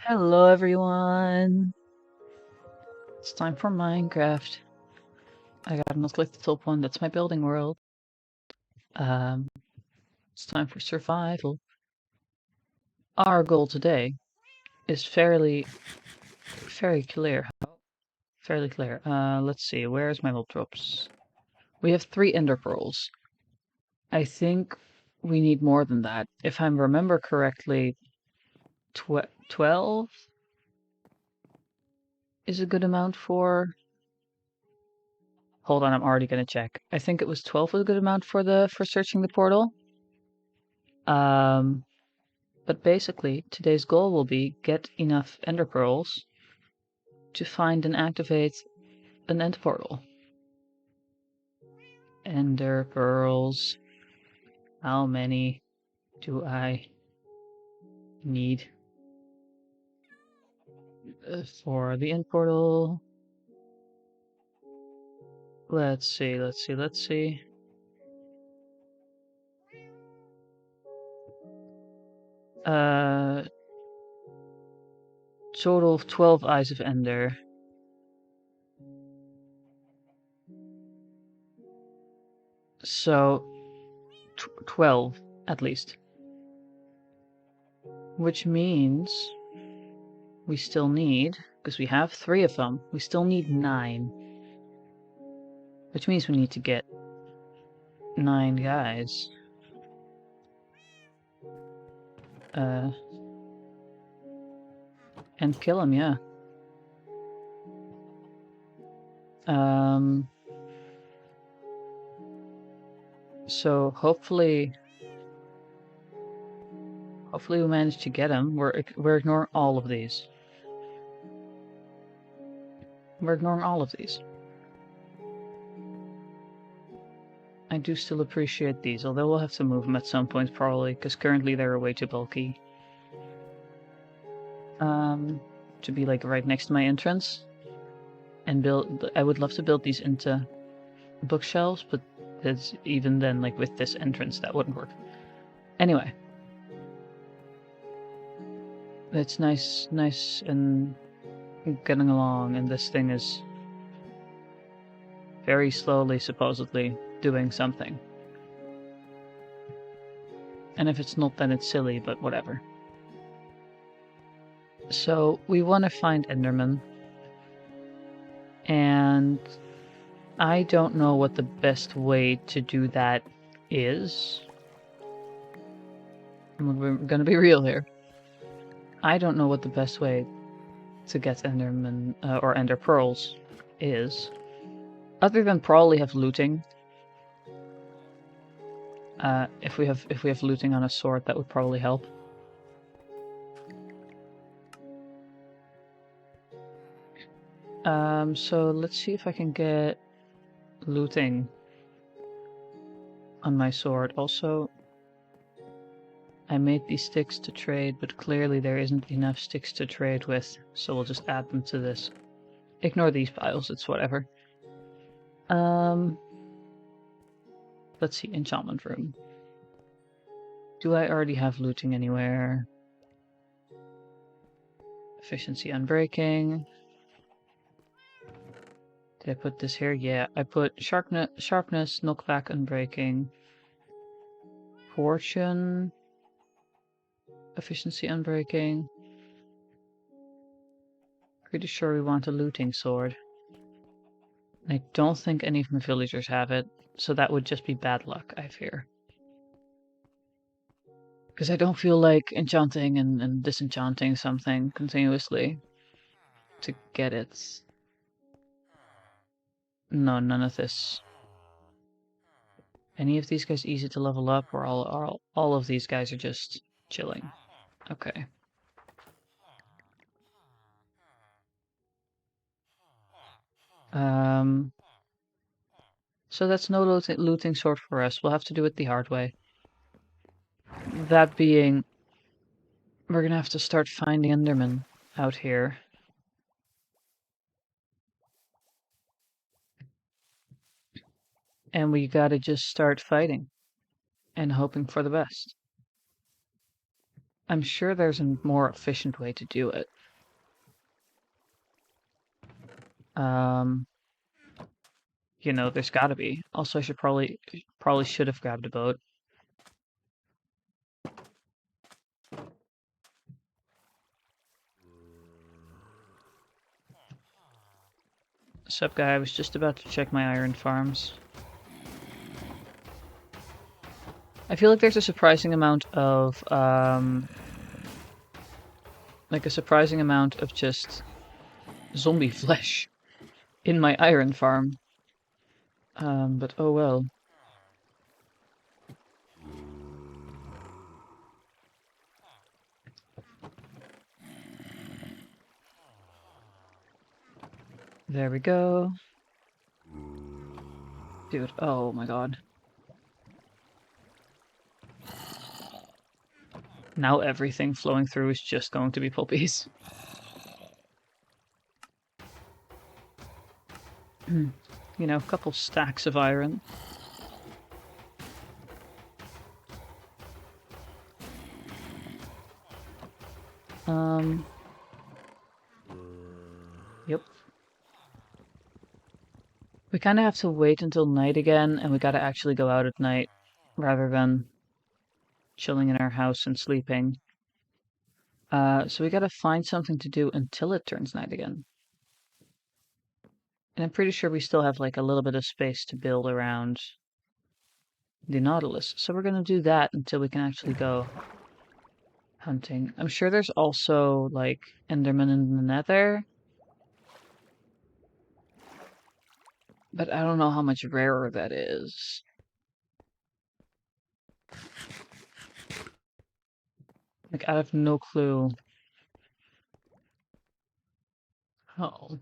Hello everyone! It's time for Minecraft. I gotta not click the top one, that's my building world. It's time for survival. Our goal today is fairly clear. Fairly clear. Let's see, where's my mob drops? We have 3 enderpearls. I think we need more than that. If I remember correctly, 12 is a good amount for... Hold on, I'm already gonna check. I think it was 12 was a good amount for searching the portal. But basically, today's goal will be get enough ender pearls to find and activate an end portal. Ender pearls. How many do I need for the end portal? Let's see. Total of 12 eyes of ender. So 12 at least. Which means we still need, because we have 3 of them, we still need 9. Which means we need to get 9 guys. And kill him, yeah. So hopefully we manage to get him. We're ignoring all of these. I do still appreciate these, although we'll have to move them at some point probably, because currently they're way too bulky. To be like right next to my entrance. And I would love to build these into bookshelves, but even then, like with this entrance, that wouldn't work. Anyway. It's nice and getting along, and this thing is very slowly, supposedly, doing something. And if it's not, then it's silly, but whatever. So, we want to find Enderman. And I don't know what the best way to do that is. We're gonna be real here. I don't know what the best way to get Enderman or Ender Pearls is. Other than probably have looting. If we have looting on a sword, that would probably help. So let's see if I can get looting on my sword. Also, I made these sticks to trade, but clearly there isn't enough sticks to trade with, so we'll just add them to this. Ignore these piles, it's whatever. Let's see, enchantment room. Do I already have looting anywhere? Efficiency unbreaking. Did I put this here? Yeah, I put sharpness, knockback, unbreaking. Fortune. Efficiency unbreaking. Pretty sure we want a looting sword. I don't think any of my villagers have it, so that would just be bad luck, I fear. Because I don't feel like enchanting and disenchanting something continuously to get it. No, none of this. Any of these guys easy to level up, or all of these guys are just chilling? Okay. So that's no looting sword for us. We'll have to do it the hard way. That being, we're gonna have to start finding Endermen out here. And we gotta just start fighting and hoping for the best. I'm sure there's a more efficient way to do it. You know, there's gotta be. Also, I should probably should have grabbed a boat. Sup, guy? I was just about to check my iron farms. I feel like there's a surprising amount of just zombie flesh in my iron farm. But oh well. There we go. Dude, oh my god. Now everything flowing through is just going to be puppies. You know, a couple stacks of iron. Yep. We kind of have to wait until night again, and we gotta actually go out at night, rather than chilling in our house and sleeping. So we gotta find something to do until it turns night again. And I'm pretty sure we still have like a little bit of space to build around the Nautilus. So we're gonna do that until we can actually go hunting. I'm sure there's also like Enderman in the Nether. But I don't know how much rarer that is. Like, I have no clue. Oh.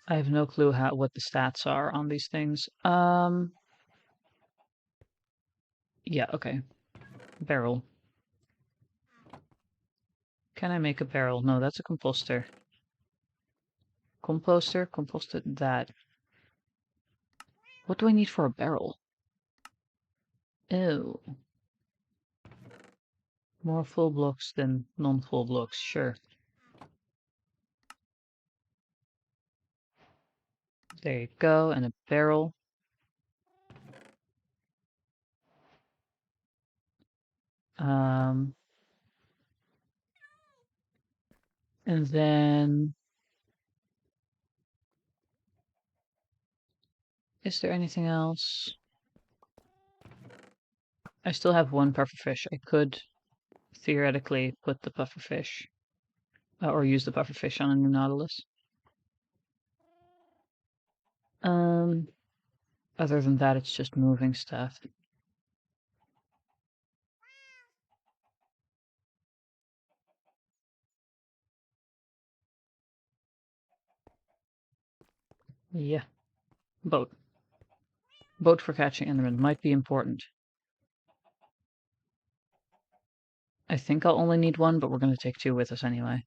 I have no clue what the stats are on these things. Yeah, okay. Barrel. Can I make a barrel? No, that's a composter. Composted that. What do I need for a barrel? Ew. More full blocks than non-full blocks, sure. There you go, and a barrel. And then... Is there anything else? I still have one pufferfish. I could theoretically put the pufferfish, or use the pufferfish on a new Nautilus. Other than that, it's just moving stuff. Yeah. Boat. Boat for catching Enderman might be important. I think I'll only need one, but we're going to take two with us anyway.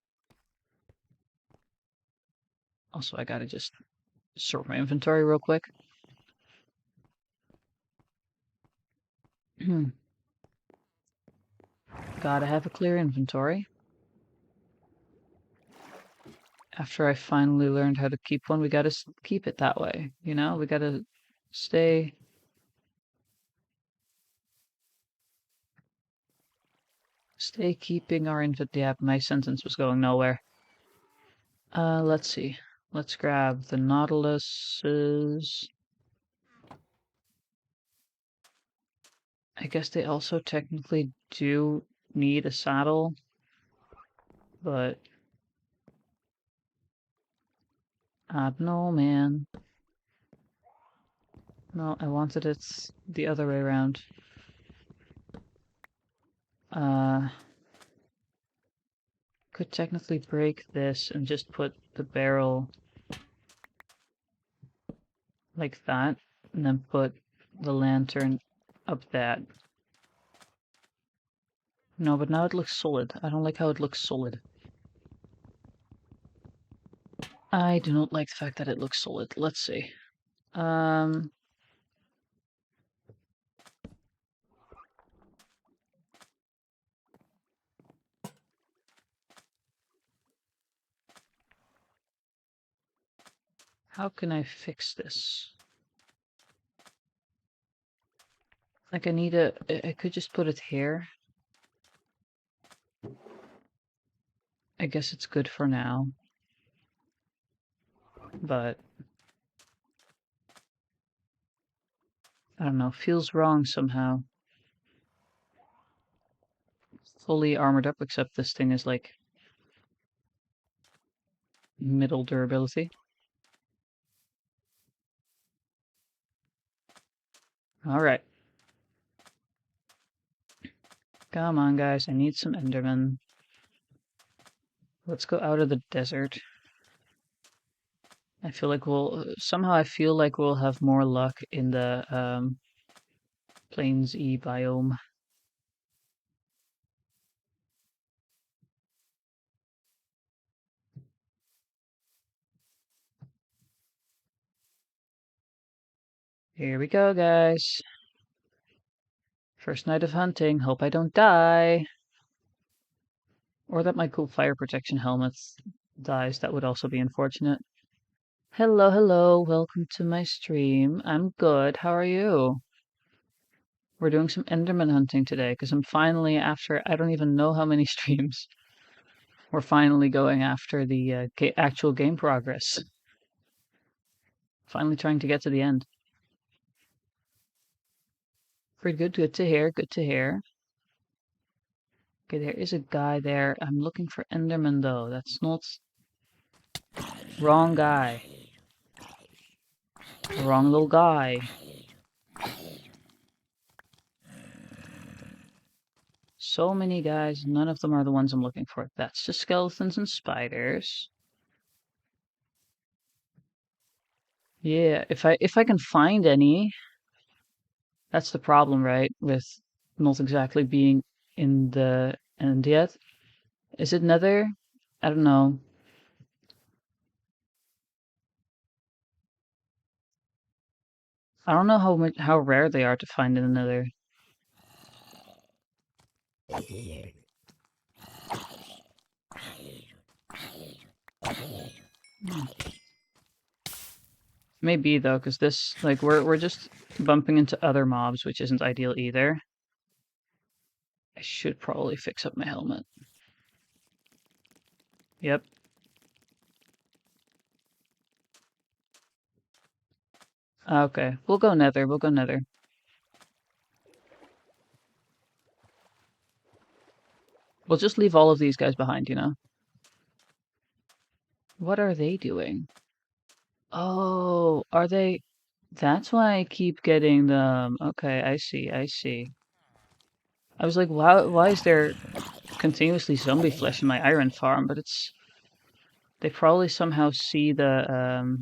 Also, I gotta just sort my inventory real quick. Gotta have a clear inventory. After I finally learned how to keep one, we gotta keep it that way, you know? We gotta stay... Stay keeping our inventory... Yeah, my sentence was going nowhere. Let's see. Let's grab the Nautiluses. I guess they also technically do need a saddle, but I don't know, man. No, I wanted it the other way around. Could technically break this and just put the barrel like that, and then put the lantern up that. No, but now it looks solid. I don't like how it looks solid. I do not like the fact that it looks solid. Let's see. How can I fix this? Like I could just put it here. I guess it's good for now. But I don't know, feels wrong somehow. Fully armored up, except this thing is like middle durability. Alright. Come on, guys, I need some Enderman. Let's go out of the desert. I feel like somehow I feel like we'll have more luck in the Plains E biome. Here we go, guys. First night of hunting. Hope I don't die. Or that my cool fire protection helmet dies. That would also be unfortunate. Hello, hello. Welcome to my stream. I'm good. How are you? We're doing some Enderman hunting today because I'm finally, after I don't even know how many streams, we're finally going after the actual game progress. Finally trying to get to the end. Pretty good. Good to hear. Good to hear. Okay, there is a guy there. I'm looking for Enderman though. That's not... Wrong guy. Wrong little guy. So many guys, none of them are the ones I'm looking for. That's just skeletons and spiders. Yeah, if I can find any, that's the problem, right? With not exactly being in the end yet. Is it Nether? I don't know. I don't know how rare they are to find in the Nether. Maybe though, because this like we're just bumping into other mobs, which isn't ideal either. I should probably fix up my helmet. Yep. Okay, we'll go Nether. We'll go Nether. We'll just leave all of these guys behind, you know? What are they doing? Oh, are they... That's why I keep getting them. Okay, I see, I see. I was like, why is there continuously zombie flesh in my iron farm? But it's... They probably somehow see the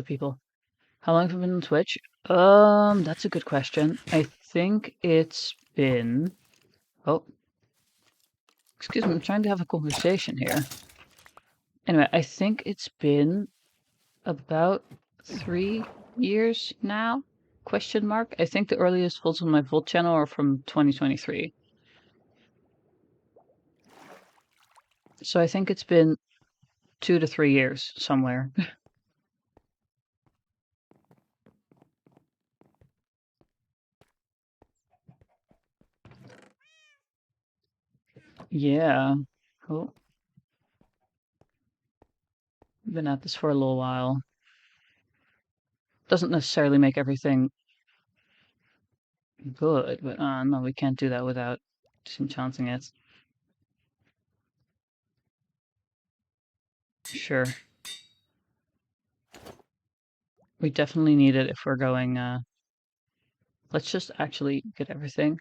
people. How long have you been on Twitch? That's a good question. I think it's been... Oh, excuse me, I'm trying to have a conversation here. Anyway, I think it's been about 3 years now? Question mark. I think the earliest VODs on my VOD channel are from 2023. So I think it's been 2 to 3 years somewhere. Yeah. Cool. Been at this for a little while. Doesn't necessarily make everything good, but no, we can't do that without disenchanting it. Sure. We definitely need it if we're going, let's just actually get everything.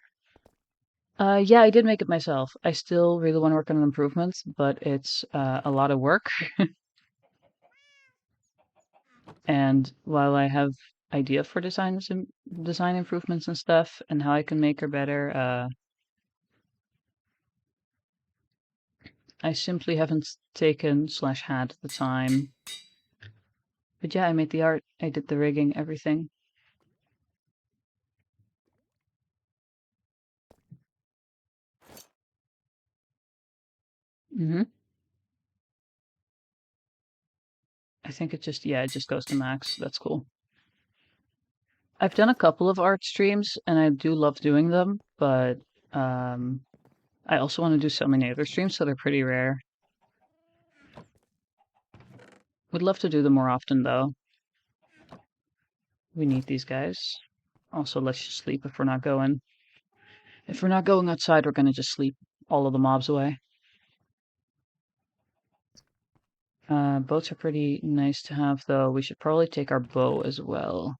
Yeah, I did make it myself. I still really want to work on improvements, but it's a lot of work. And while I have idea for design improvements and stuff, and how I can make her better, I simply haven't taken / had the time. But yeah, I made the art. I did the rigging, everything. Mm-hmm. I think it just goes to max. That's cool. I've done a couple of art streams, and I do love doing them, but I also want to do so many other streams, so they're pretty rare. Would love to do them more often, though. We need these guys. Also, let's just sleep if we're not going. If we're not going outside, we're gonna just sleep all of the mobs away. Boats are pretty nice to have, though. We should probably take our bow as well.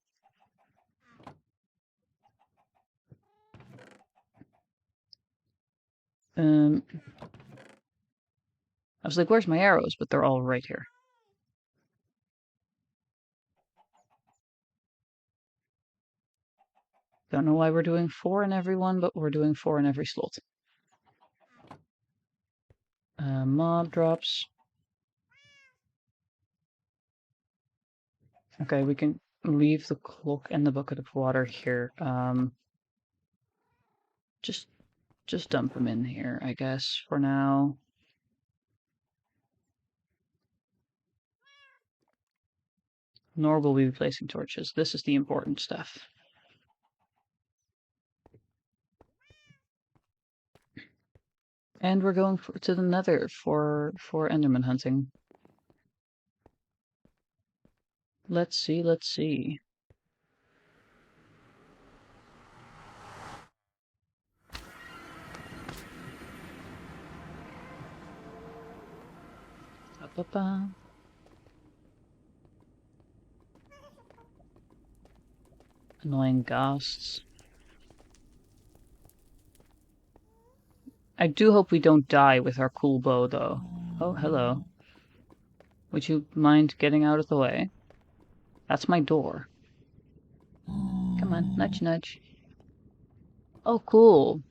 I was like, where's my arrows? But they're all right here. Don't know why we're doing 4 in every one, but we're doing 4 in every slot. Mob drops. Okay, we can leave the cloak and the bucket of water here. Just dump them in here, I guess, for now. Nor will we be placing torches. This is the important stuff. And we're going to the Nether for Enderman hunting. Let's see. Ba-ba-ba. Annoying ghosts. I do hope we don't die with our cool bow, though. Oh, hello. Would you mind getting out of the way? That's my door. Come on, nudge, nudge. Oh, cool.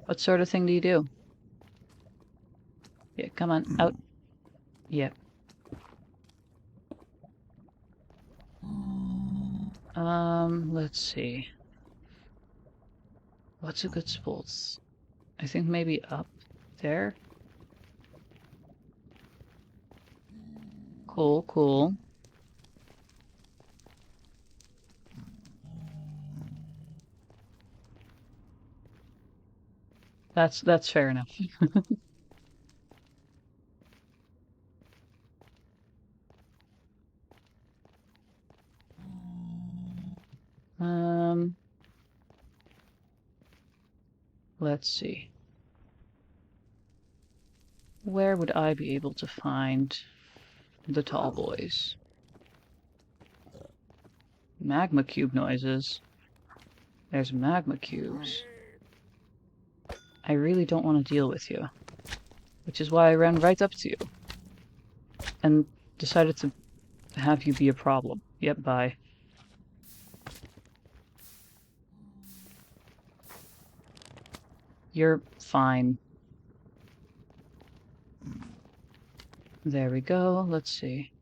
What sort of thing do you do? Yeah, come on, out. Yeah. Let's see. What's a good spot? I think maybe up there. Cool, cool. That's fair enough. Let's see. Where would I be able to find the tall boys? Magma cube noises. There's magma cubes. I really don't want to deal with you. Which is why I ran right up to you. And decided to have you be a problem. Yep, bye. You're fine. There we go. Let's see.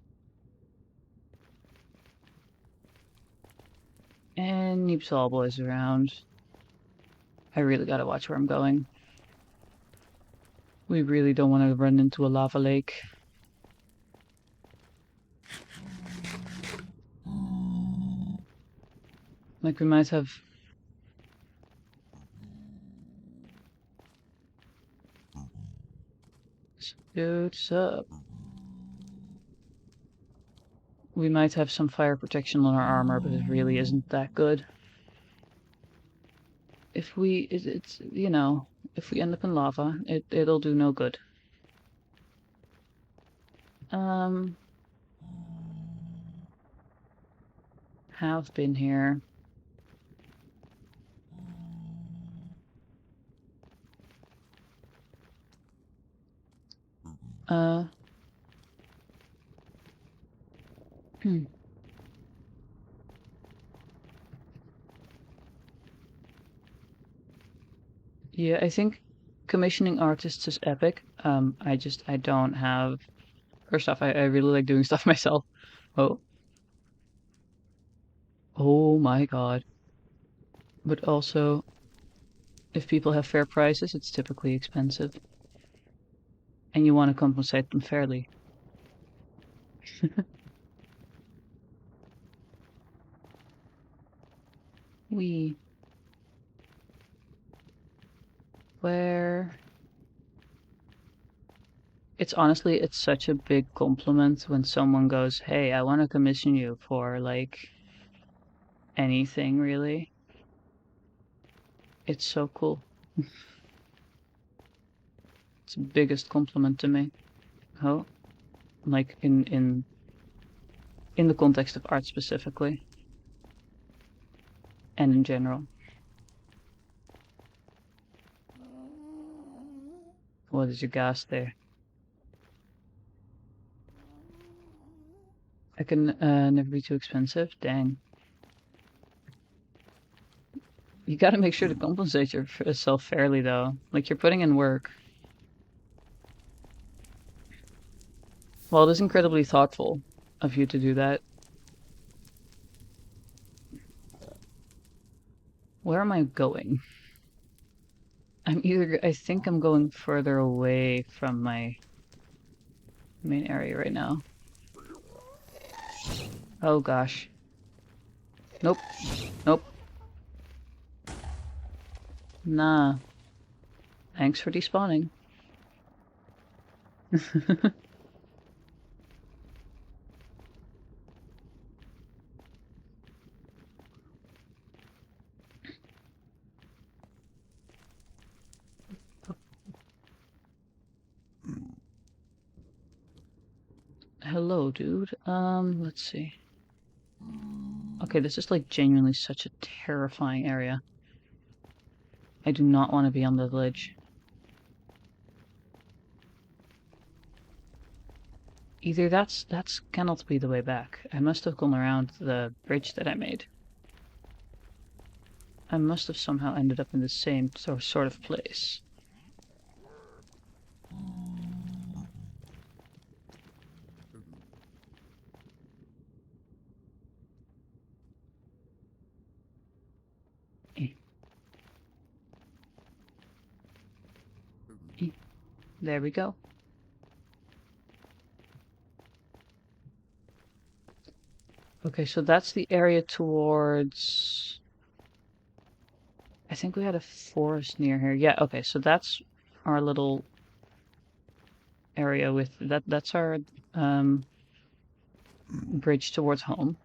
Any tall boys around. I really gotta watch where I'm going. We really don't want to run into a lava lake. Like, we might have... Dude, sup? We might have some fire protection on our armor, but it really isn't that good. If we... It's, you know, if we end up in lava, it'll do no good. Have been here. Yeah, I think commissioning artists is epic. I don't have... First off, I really like doing stuff myself. Oh. Oh my god. But also, if people have fair prices, it's typically expensive. And you want to compensate them fairly. Where... It's honestly, it's such a big compliment when someone goes, hey, I want to commission you for, like, anything, really. It's so cool. It's the biggest compliment to me. Oh, like, in the context of art specifically. And in general. What is your gas there? I can never be too expensive. Dang. You gotta make sure to compensate yourself fairly, though. Like, you're putting in work. Well, it is incredibly thoughtful of you to do that. Where am I going? I think I'm going further away from my main area right now. Oh gosh. Nope. Nope. Nah. Thanks for despawning. Hello, dude. Let's see. Okay, this is like genuinely such a terrifying area. I do not want to be on the ledge. Either that's cannot be the way back. I must have gone around the bridge that I made. I must have somehow ended up in the same sort of place. There we go. Okay, so that's the area towards... I think we had a forest near here. Yeah, okay, so that's our little area with... That's our bridge towards home.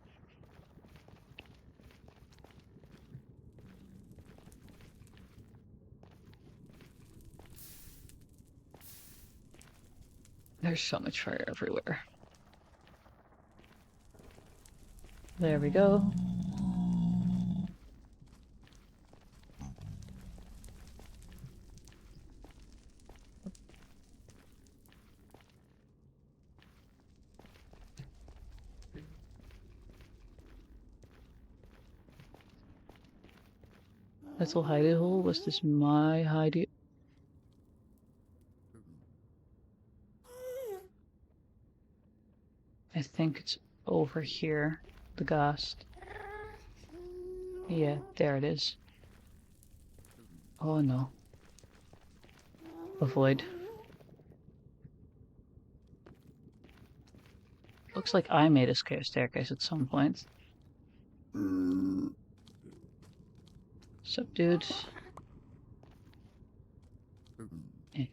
There's so much fire everywhere. There we go. Little hidey hole. Was this my hidey? I think it's over here. The ghast. Yeah, there it is. Oh no. Avoid. Looks like I made a staircase at some point. Sup, dude? Eh.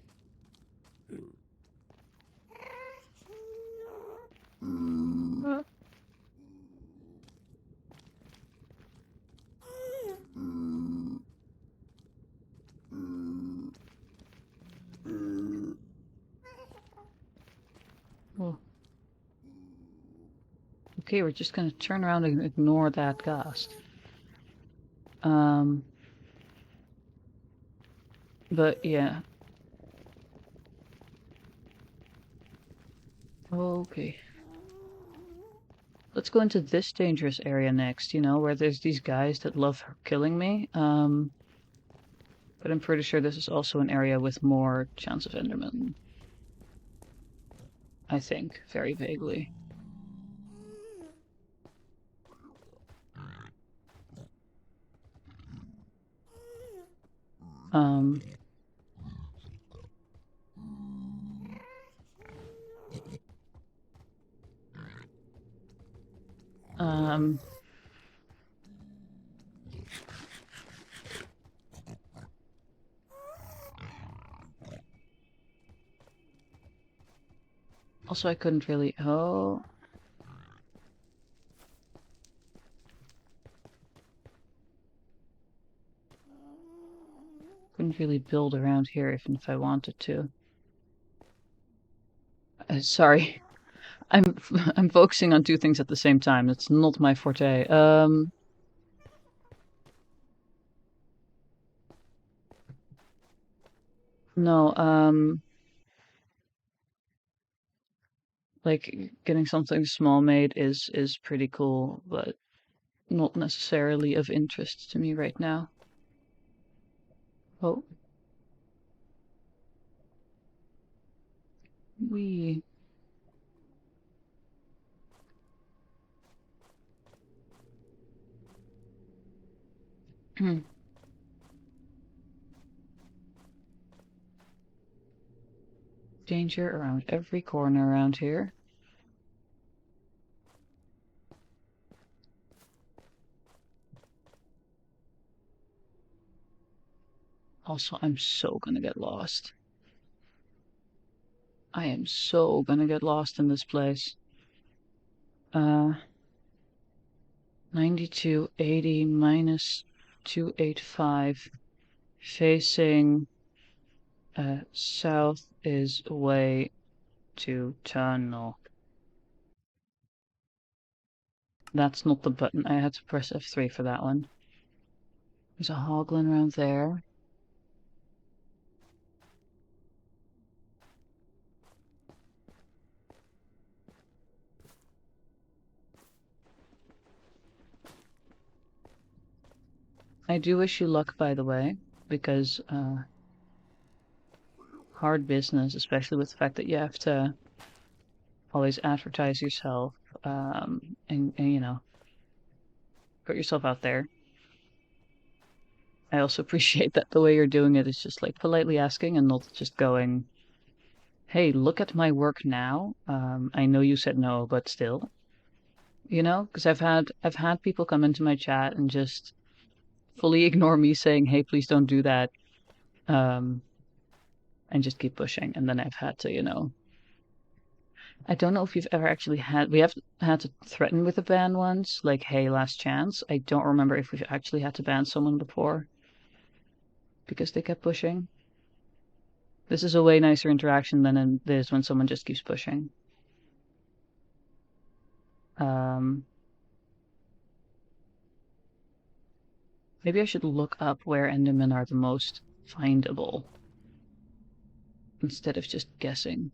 Oh. Okay, we're just gonna turn around and ignore that ghast. But yeah. Okay. Let's go into this dangerous area next, you know, where there's these guys that love killing me. But I'm pretty sure this is also an area with more chance of Enderman. I think, very vaguely. Also, I couldn't really... Oh... Couldn't really build around here even if I wanted to. Sorry. I'm I'm focusing on two things at the same time. It's not my forte. No, like getting something small made is pretty cool, but not necessarily of interest to me right now. Oh, we danger around every corner around here. Also, I'm so gonna get lost. I am so gonna get lost in this place. 9280 minus 285 facing south is way to tunnel. That's not the button. I had to press F3 for that one. There's a hoglin around there. I do wish you luck, by the way, because hard business, especially with the fact that you have to always advertise yourself and you know, put yourself out there. I also appreciate that the way you're doing it is just like politely asking and not just going, hey, look at my work now. I know you said no, but still, you know, because I've had people come into my chat and just fully ignore me saying, hey, please don't do that, um, and just keep pushing. And then I've had to, you know, I don't know if you've ever actually we have had to threaten with a ban once, like, hey, last chance. I don't remember if we've actually had to ban someone before because they kept pushing. This is a way nicer interaction than it is when someone just keeps pushing. Um, Maybe I should look up where Endermen are the most findable instead of just guessing.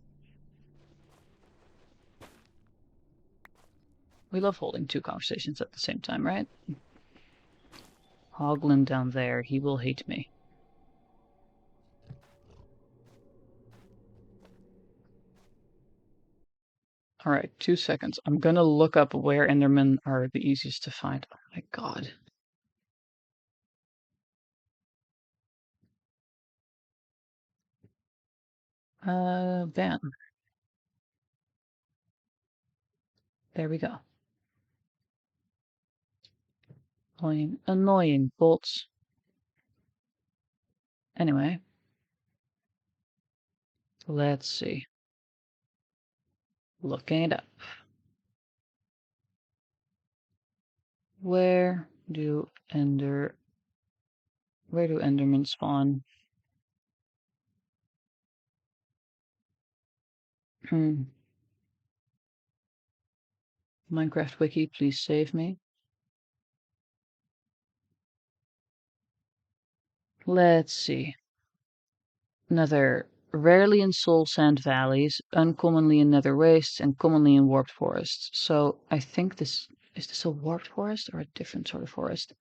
We love holding two conversations at the same time, right? Hoglin down there, he will hate me. Alright, 2 seconds. I'm gonna look up where Endermen are the easiest to find. Oh my god. Ban. There we go. Annoying bolts. Anyway, let's see. Looking it up. Where do Endermen spawn? Minecraft Wiki, please save me. Let's see. Another rarely in soul sand valleys, uncommonly in nether wastes, and commonly in warped forests. So I think this is this a warped forest or a different sort of forest?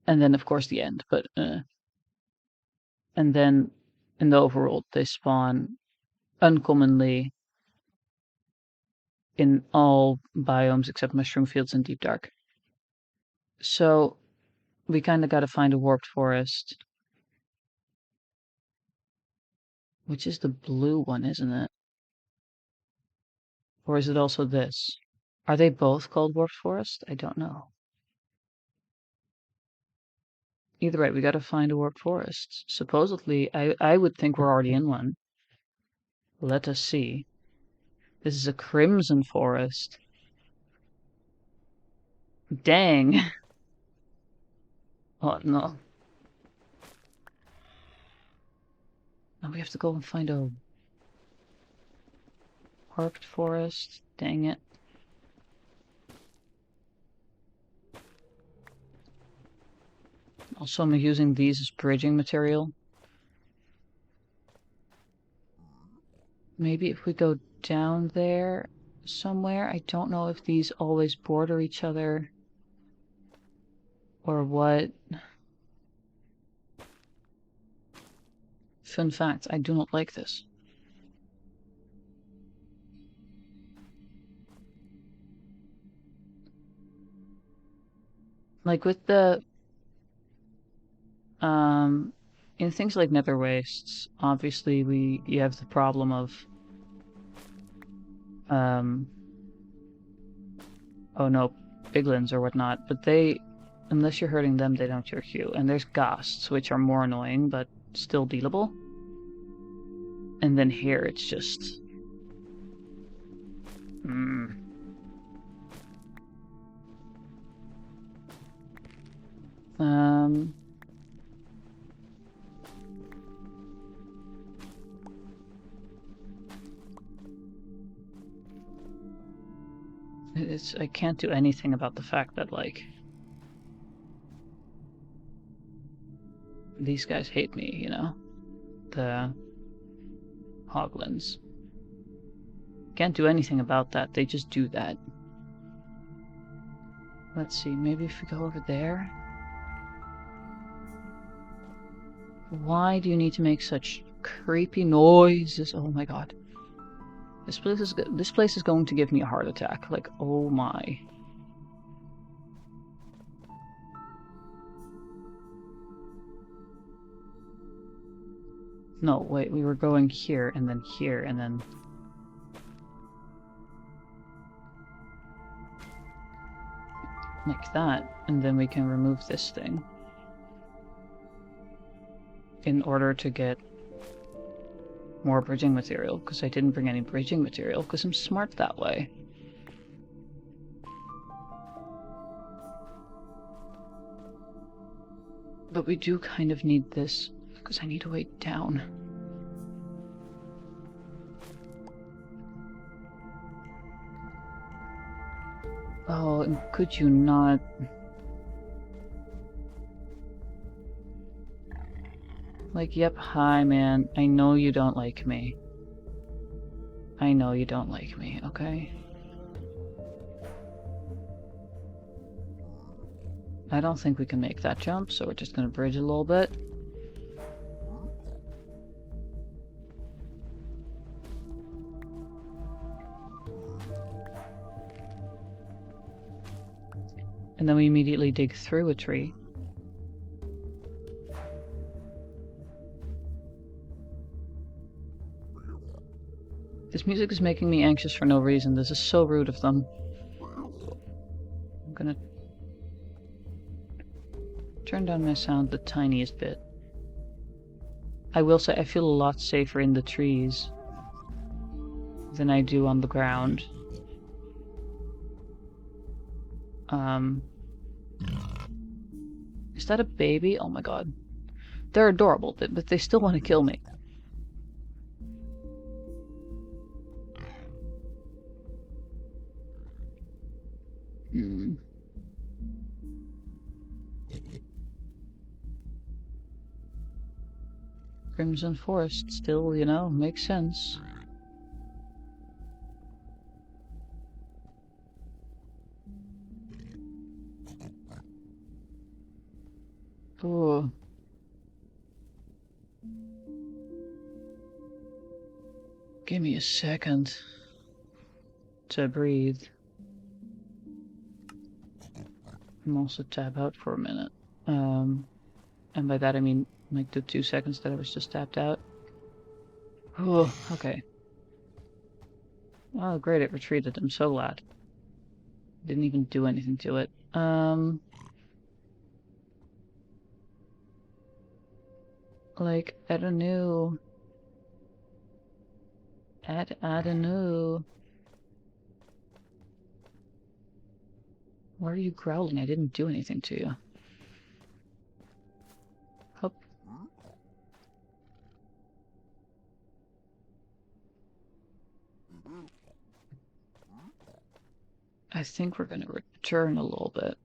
And then of course the end, but and then in the overworld they spawn uncommonly in all biomes except mushroom fields and deep dark. So we kind of got to find a warped forest, which is the blue one, isn't it? Or is it also this? Are they both called warped forest? I don't know. Either way, we gotta find a warped forest. Supposedly, I would think we're already in one. Let us see. This is a crimson forest. Dang! Oh, no. Now we have to go and find a warped forest. Dang it. Also, I'm using these as bridging material. Maybe if we go down there somewhere, I don't know if these always border each other or what. Fun fact, I do not like this. Like with the in things like nether wastes, obviously you have the problem of oh no, piglins or whatnot, but they, unless you're hurting them, they don't hurt you. And there's ghasts, which are more annoying, but still dealable. And then here, it's just... I can't do anything about the fact that, like... these guys hate me, you know? The... hoglins. Can't do anything about that, they just do that. Let's see, maybe if we go over there? Why do you need to make such creepy noises? Oh my god. This place is going to give me a heart attack. Like, oh my. No, wait, we were going here, and then... like that, and then we can remove this thing. In order to get more bridging material, because I didn't bring any bridging material, because I'm smart that way. But we do kind of need this, because I need to wait down. Oh, and could you not... like, yep, hi man, I know you don't like me. I know you don't like me, okay? I don't think we can make that jump, so we're just gonna bridge a little bit. And then we immediately dig through a tree. This music is making me anxious for no reason. This is so rude of them. I'm gonna turn down my sound the tiniest bit. I will say I feel a lot safer in the trees than I do on the ground. Is that a baby? Oh my god. They're adorable, but they still want to kill me. Crimson Forest still, you know, makes sense. Ooh. Give me a second to breathe. I'm also tap out for a minute. And by that I mean like the 2 seconds that I was just tapped out. Oh, okay. Oh, great, it retreated. I'm so glad. Didn't even do anything to it. Like, I don't know. I don't know. Why are you growling? I didn't do anything to you. Hop. I think we're gonna return a little bit.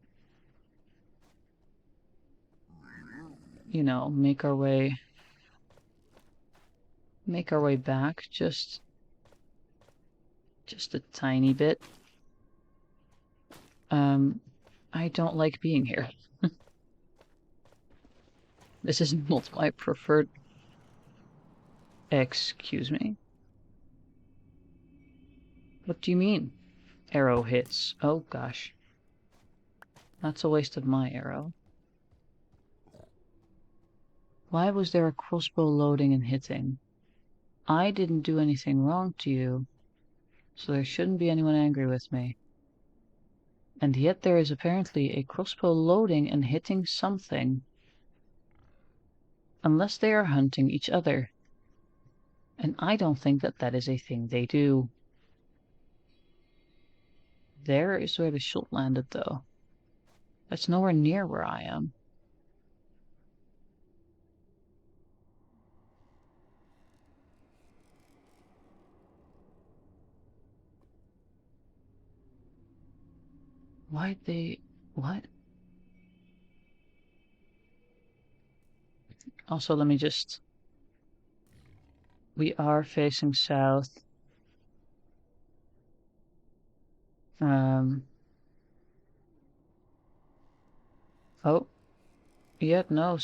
You know, make our way back just a tiny bit. I don't like being here. This is not my preferred. Excuse me? What do you mean? Arrow hits. Oh gosh. That's a waste of my arrow. Why was there a crossbow loading and hitting? I didn't do anything wrong to you, so there shouldn't be anyone angry with me. And yet there is apparently a crossbow loading and hitting something. Unless they are hunting each other. And I don't think that that is a thing they do. There is where the shot landed, though. That's nowhere near where I am. Why'd they... What? Also, let me just... We are facing south. Oh. Yeah, no,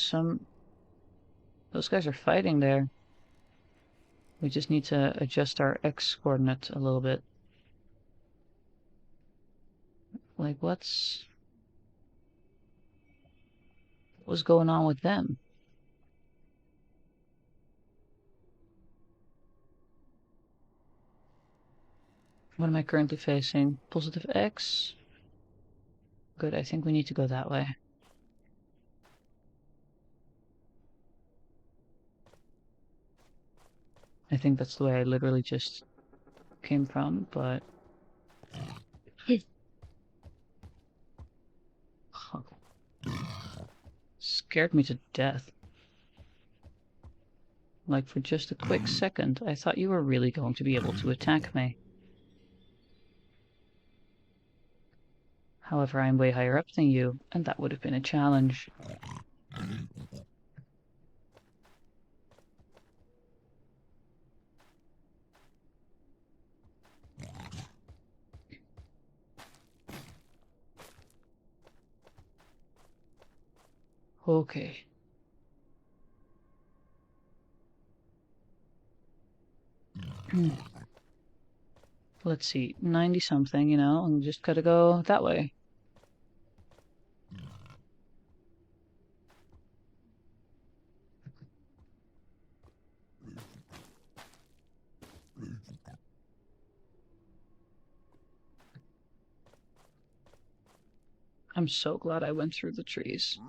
those guys are fighting there. We just need to adjust our X coordinate a little bit. Like, what's going on with them? What am I currently facing? Positive X? Good, I think we need to go that way. I think that's the way I literally just came from, but... Scared me to death. Like, for just a quick second, I thought you were really going to be able to attack me. However, I'm way higher up than you, and that would have been a challenge. Okay. Let's see, 90 something, you know, and just gotta go that way. I'm so glad I went through the trees.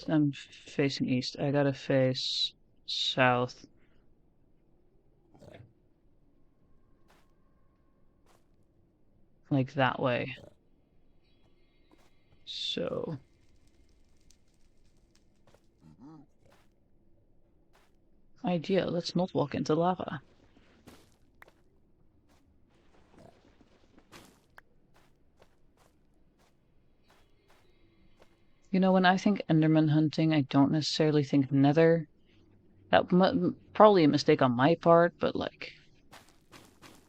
I'm facing east. I gotta face south. Like that way. So... Idea, let's not walk into lava. You know, when I think Enderman hunting, I don't necessarily think Nether. That probably a mistake on my part, but like...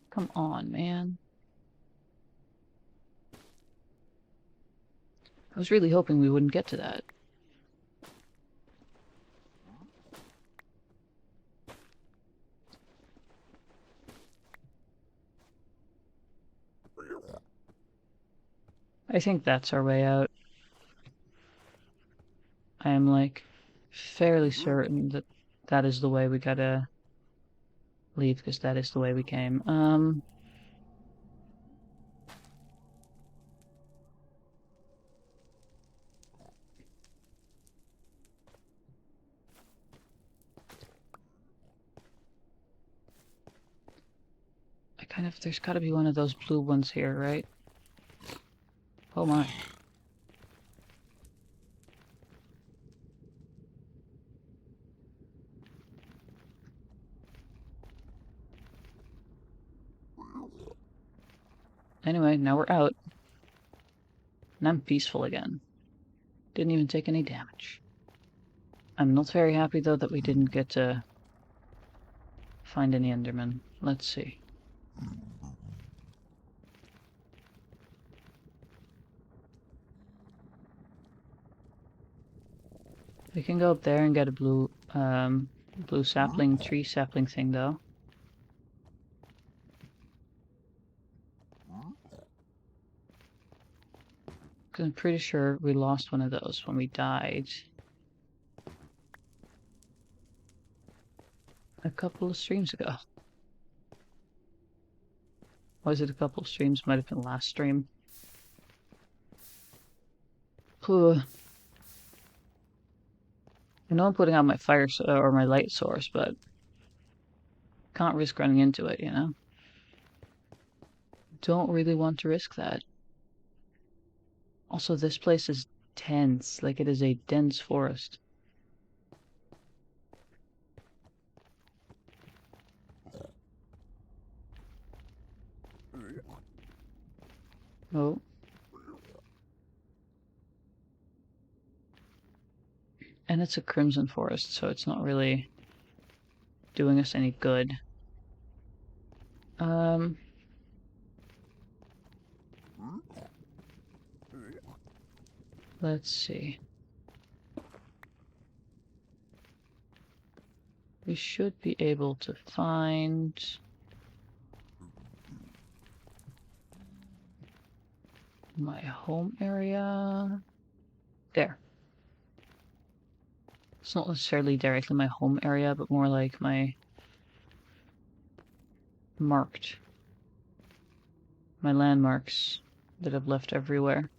Come on, man. I was really hoping we wouldn't get to that. I think that's our way out. I am, like, fairly certain that that is the way we gotta leave, because that is the way we came. There's gotta be one of those blue ones here, right? Oh my. Anyway, now we're out. And I'm peaceful again. Didn't even take any damage. I'm not very happy though that we didn't get to find any Endermen. Let's see. We can go up there and get a blue sapling, tree sapling thing though. Because I'm pretty sure we lost one of those when we died. A couple of streams ago. Was it a couple of streams? Might have been last stream. Puh. I know I'm putting out my fire or my light source, but can't risk running into it, you know? Don't really want to risk that. Also, this place is dense, like it is a dense forest. Oh. And it's a crimson forest, so it's not really doing us any good. Let's see. We should be able to find my home area. There. It's not necessarily directly my home area, but more like my marked. My landmarks that I've left everywhere.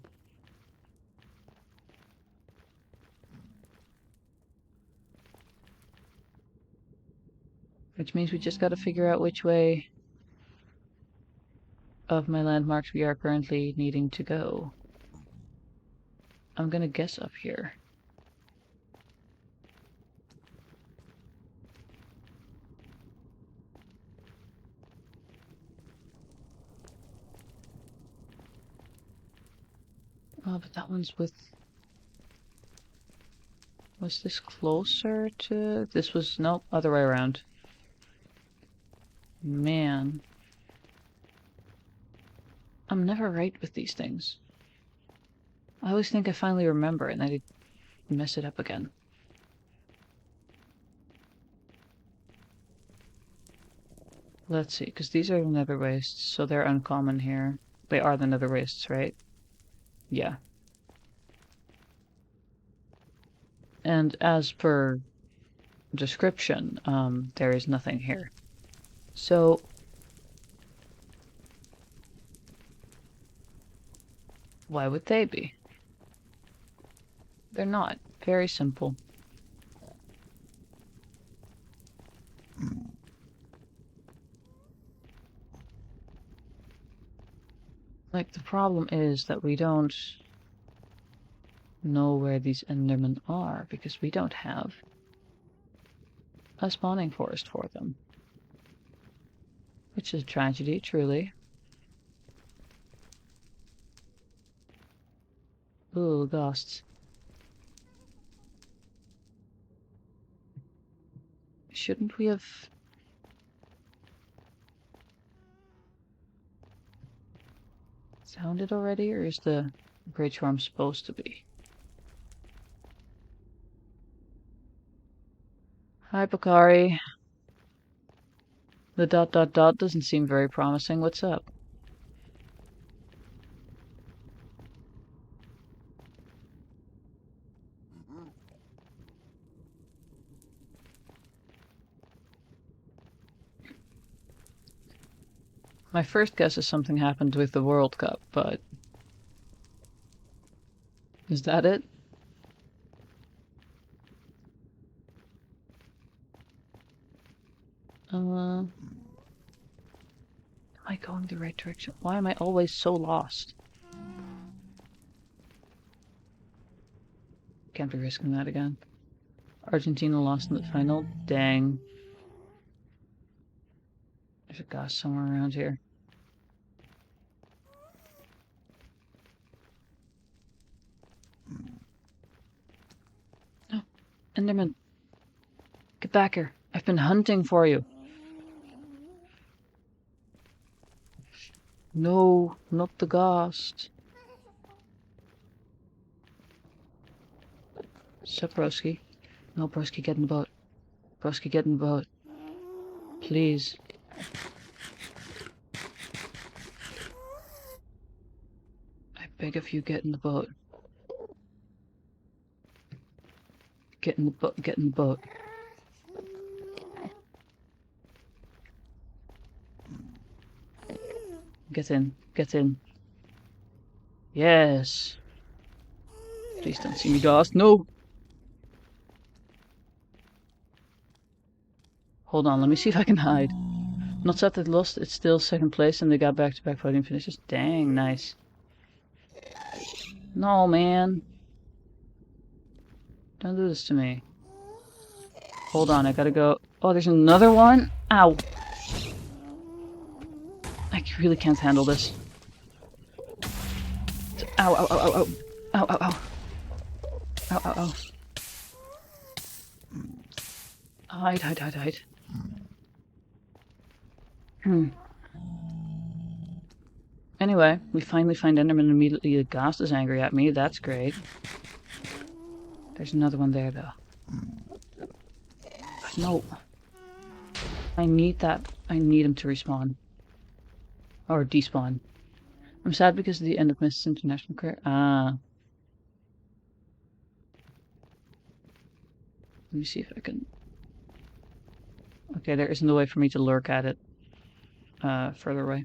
Which means we just gotta figure out which way of my landmarks we are currently needing to go. I'm gonna guess up here. Oh, but that one's with... Was this closer to... This was... Nope, other way around. Man. I'm never right with these things. I always think I finally remember and then I mess it up again. Let's see, because these are the nether wastes, so they're uncommon here. They are the nether wastes, right? Yeah. And as per description, there is nothing here. So... why would they be? They're not. Very simple. Like, the problem is that we don't know where these Endermen are, because we don't have a spawning forest for them. Which is a tragedy, truly. Ooh, ghosts. Shouldn't we have... sounded already, or is the bridge where I'm supposed to be? Hi, Bakari. The ... doesn't seem very promising. What's up? My first guess is something happened with the World Cup, but... is that it? Am I going the right direction? Why am I always so lost? Can't be risking that again. Argentina lost in the final. Dang. There's a gas somewhere around here. Oh, Enderman. Get back here. I've been hunting for you. No, not the ghost. Sup, broski? No, broski, get in the boat. Broski, get in the boat. Please. I beg of you, get in the boat. Get in the boat, get in the boat. Get in, get in. Yes. Please don't see me, ghost. No! Hold on, let me see if I can hide. Not sad that lost, it's still second place and they got back-to-back podium finishes. Dang, nice. No, man. Don't do this to me. Hold on, I gotta go. Oh, there's another one? Ow. I really can't handle this. Ow, ow, ow, ow, ow. Ow, ow, ow. Ow, ow, ow. Hide, hide, hide, hide. Anyway, we finally find Enderman and immediately the ghost is angry at me. That's great. There's another one there, though. No. I need that. I need him to respawn. Or despawn. I'm sad because of the end of Mist's international career. Ah. Let me see if I can... okay, there isn't a way for me to lurk at it. Further away.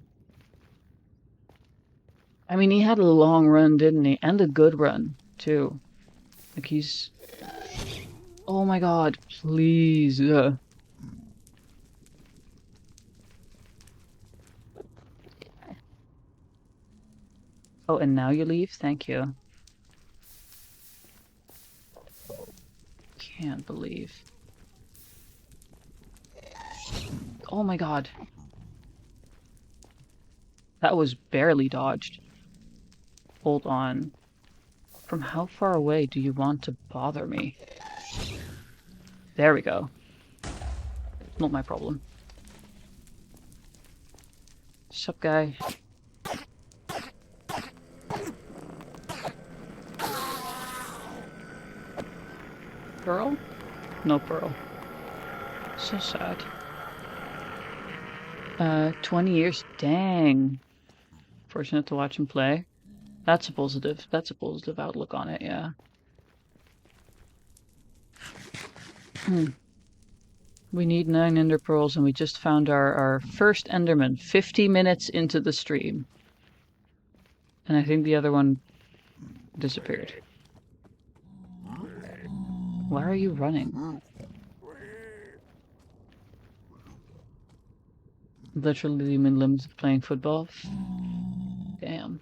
I mean, he had a long run, didn't he? And a good run, too. Like, he's... oh my god, please. Oh, and now you leave? Thank you. Can't believe. Oh my god. That was barely dodged. Hold on. From how far away do you want to bother me? There we go. Not my problem. Sup, guy? Pearl? No pearl. So sad. 20 years? Dang. Fortunate to watch him play. That's a positive. That's a positive outlook on it, yeah. We need 9 enderpearls and we just found our first enderman 50 minutes into the stream. And I think the other one disappeared. Why are you running? Literally in limits of playing football? Damn.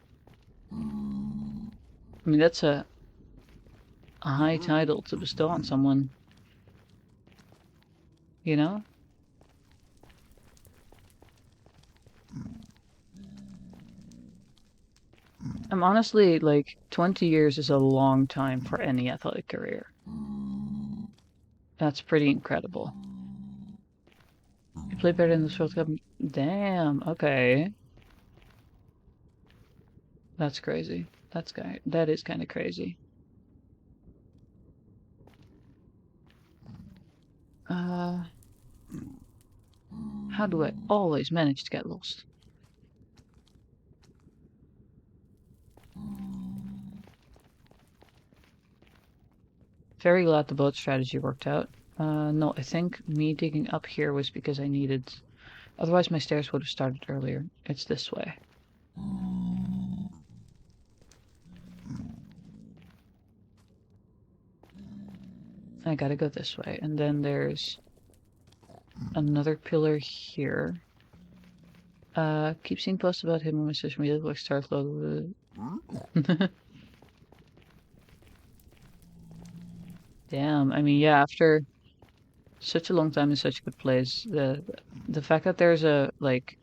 I mean, that's a high title to bestow on someone. You know? I'm honestly, like, 20 years is a long time for any athletic career. That's pretty incredible. You play better in this World Cup? Damn, okay. That's crazy. That is kind of crazy. How do I always manage to get lost? Very glad the boat strategy worked out. No, I think me digging up here was because I needed Otherwise my stairs would have started earlier. It's this way. I gotta go this way. And then there's another pillar here. Keep seeing posts about him on my social media, like start load. Damn, I mean, yeah, after such a long time in such a good place, the fact that there's a like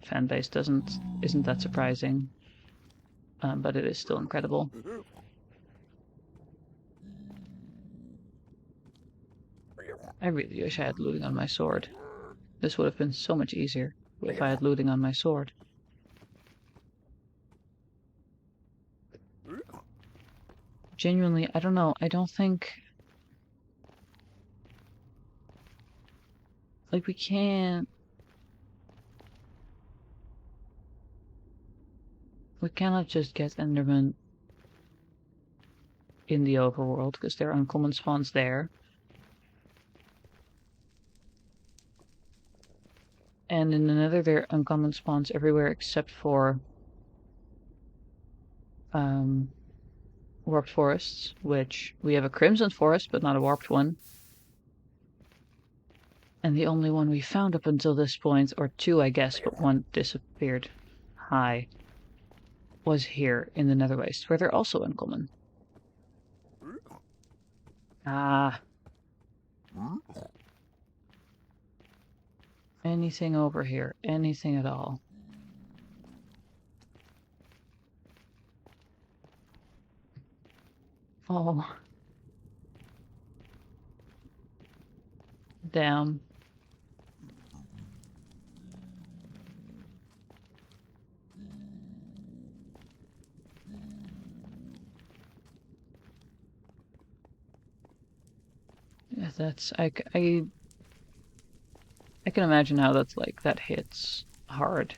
fan base isn't that surprising. But it is still incredible. I really wish I had looting on my sword. This would have been so much easier if I had looting on my sword. Genuinely, I don't know. I don't think... Like, we can't... We cannot just get Enderman in the overworld, because there are uncommon spawns there. And in the Nether, there are uncommon spawns everywhere except for... warped forests, which we have a crimson forest, but not a warped one. And the only one we found up until this point, or two I guess, but one disappeared. Hi. Was here in the Nether Waste, where they're also uncommon. Ah. Anything over here, anything at all. Oh. Damn. Yeah, that's... I can imagine how that's like, that hits hard.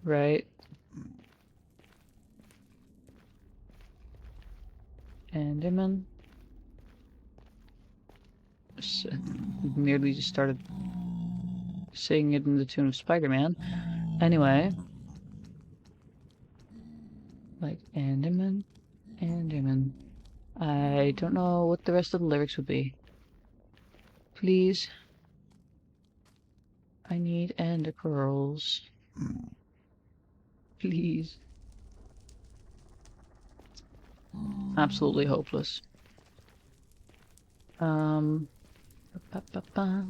Right? Enderman. Nearly just started saying it in the tune of Spider-Man. Anyway. Like, Enderman, Enderman. I don't know what the rest of the lyrics would be. Please. I need enderpearls. Please. Absolutely hopeless. Ba, ba, ba.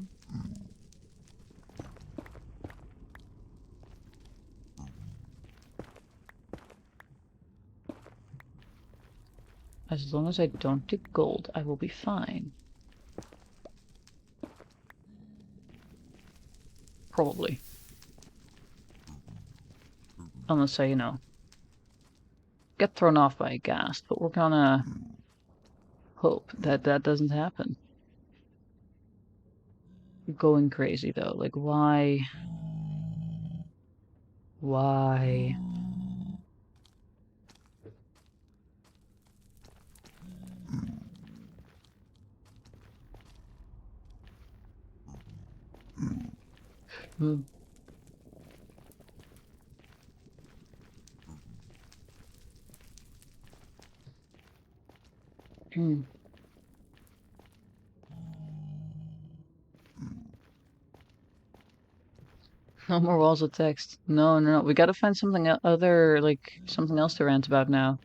As long as I don't dig gold, I will be fine. Probably. Unless I, you know, get thrown off by a ghast, but we're gonna hope that that doesn't happen. Going crazy though, like why? Why? Hmm. Hmm. No more walls of text. No, no, no. We gotta find something other, like, something else to rant about now.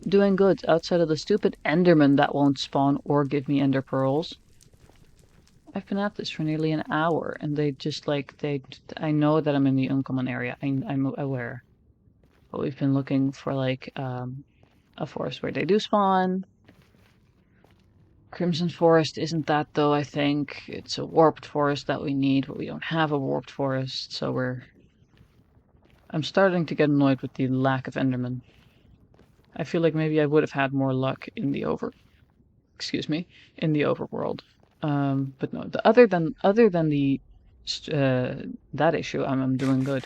Doing good outside of the stupid Enderman that won't spawn or give me ender pearls. I've been at this for nearly an hour, and they just, like, I know that I'm in the uncommon area. I'm aware. But we've been looking for, like, a forest where they do spawn. Crimson Forest isn't that, though, I think. It's a warped forest that we need, but we don't have a warped forest, so I'm starting to get annoyed with the lack of Enderman. I feel like maybe I would have had more luck in the in the overworld. But no, other than the that issue, I'm doing good.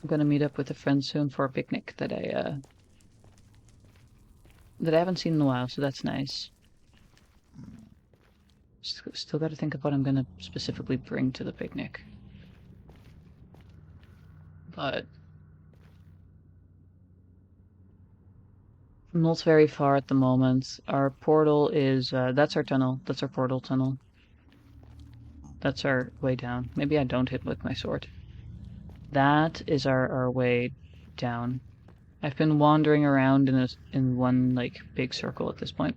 I'm gonna meet up with a friend soon for a picnic that I that I haven't seen in a while, so that's nice. Still got to think of what I'm gonna specifically bring to the picnic. But not very far at the moment. Our portal is, that's our tunnel. That's our portal tunnel. That's our way down. Maybe I don't hit with my sword. That is our way down. I've been wandering around in one, like, big circle at this point.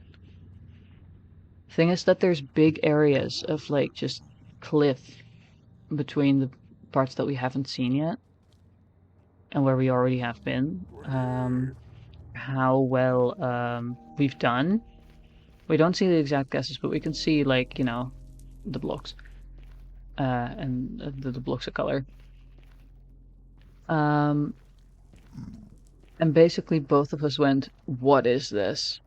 Thing is that there's big areas of, like, just cliff between the parts that we haven't seen yet and where we already have been. How well we've done. We don't see the exact guesses, but we can see, like, you know, the blocks. And the blocks of color. And basically both of us went, what is this?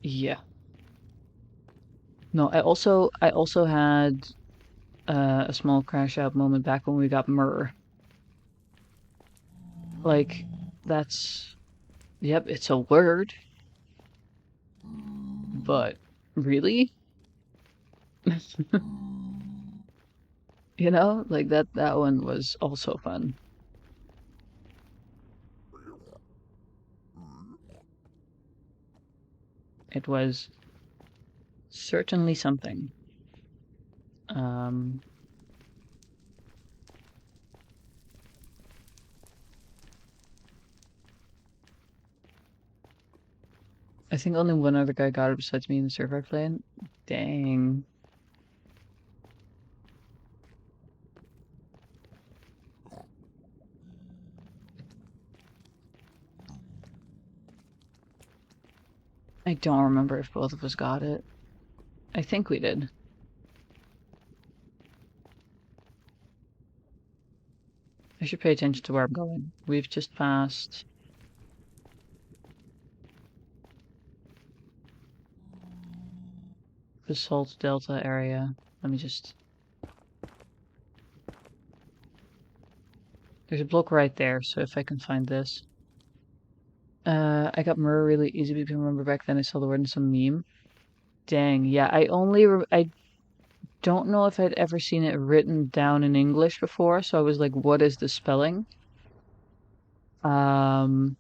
Yeah. No, I also had a small crash out moment back when we got myrrh. Like, that's, yep, it's a word, but really? You know, like that one was also fun. It was certainly something. I think only one other guy got it besides me in the server I played. Dang. I don't remember if both of us got it. I think we did. I should pay attention to where I'm going. We've just passed the Salt Delta area. Let me just... There's a block right there, so if I can find this. I got murder really easy because I remember back then I saw the word in some meme. Dang, yeah, I don't know if I'd ever seen it written down in English before, so I was like, what is the spelling? You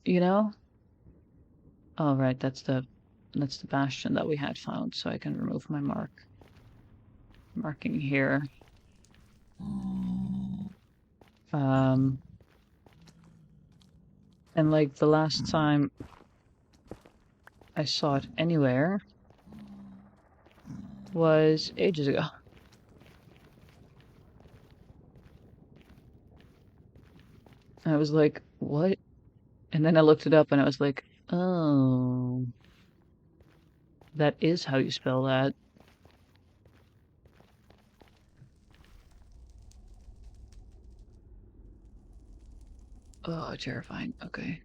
know? Oh, right, that's the bastion that we had found, so I can remove my marking here. And like the last time I saw it anywhere was ages ago. I was like, what? And then I looked it up and I was like, oh, that is how you spell that. Oh, terrifying. Okay.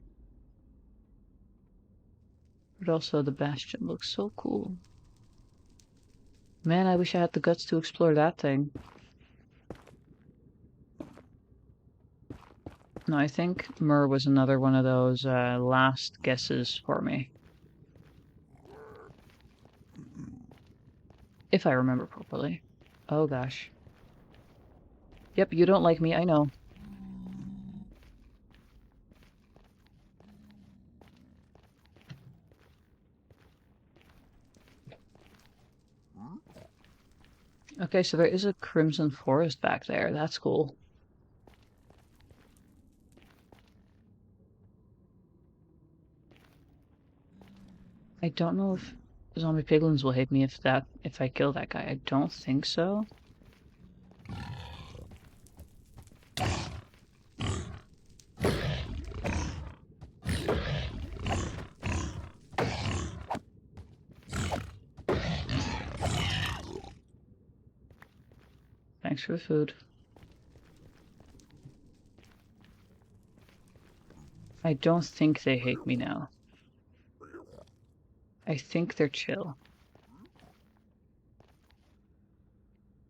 But also the bastion looks so cool. Man, I wish I had the guts to explore that thing. No, I think Myrrh was another one of those last guesses for me. If I remember properly. Oh gosh. Yep, you don't like me, I know. Okay, so there is a crimson forest back there. That's cool. I don't know if zombie piglins will hit me if I kill that guy. I don't think so. Thanks for the food. I don't think they hate me now. I think they're chill.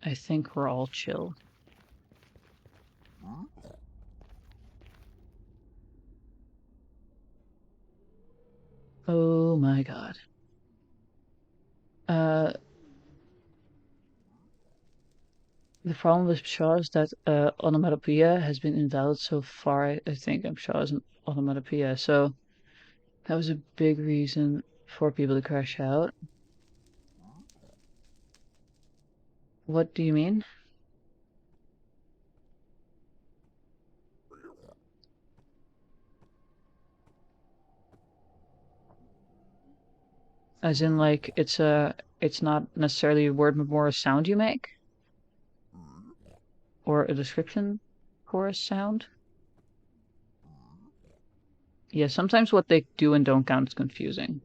I think we're all chill. Oh my god. The problem with Shaw is that onomatopoeia has been invalid so far. I think I'm Shaw is an onomatopoeia, so that was a big reason for people to crash out. What do you mean? As in, like, it's not necessarily a word, but more a sound you make? Or a description for a sound? Yeah, sometimes what they do and don't count is confusing.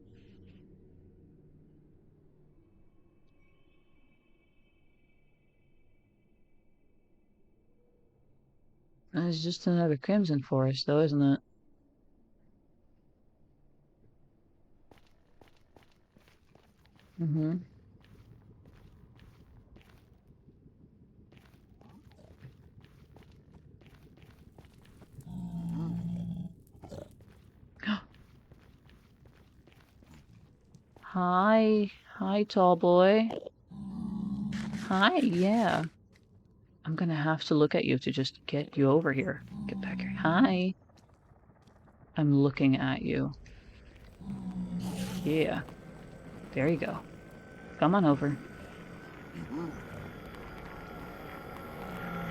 And it's just another Crimson Forest, though, isn't it? Mm-hmm. Hi. Hi, tall boy. Hi, yeah. I'm gonna have to look at you to just get you over here. Get back here. Hi. I'm looking at you. Yeah. There you go. Come on over.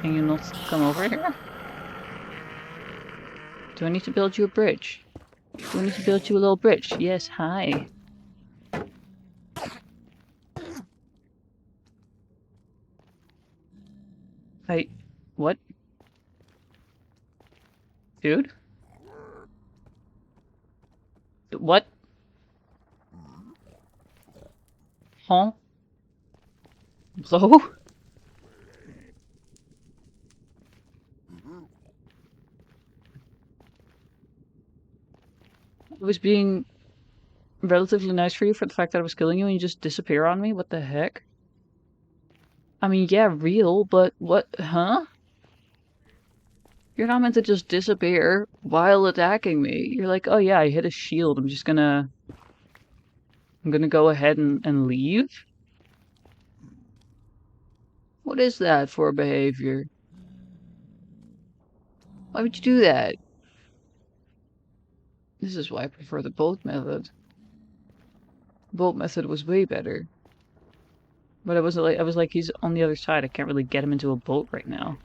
Can you not come over here? Do I need to build you a bridge? Do I need to build you a little bridge? Yes, hi. Hi. What? Dude? What? Huh? Hello? I was being relatively nice for you for the fact that I was killing you and you just disappear on me? What the heck? I mean, yeah, real, but what? Huh? You're not meant to just disappear while attacking me. You're like, oh yeah, I hit a shield. I'm gonna go ahead and leave? What is that for behavior? Why would you do that? This is why I prefer the boat method. Boat method was way better. But I was like, he's on the other side. I can't really get him into a boat right now.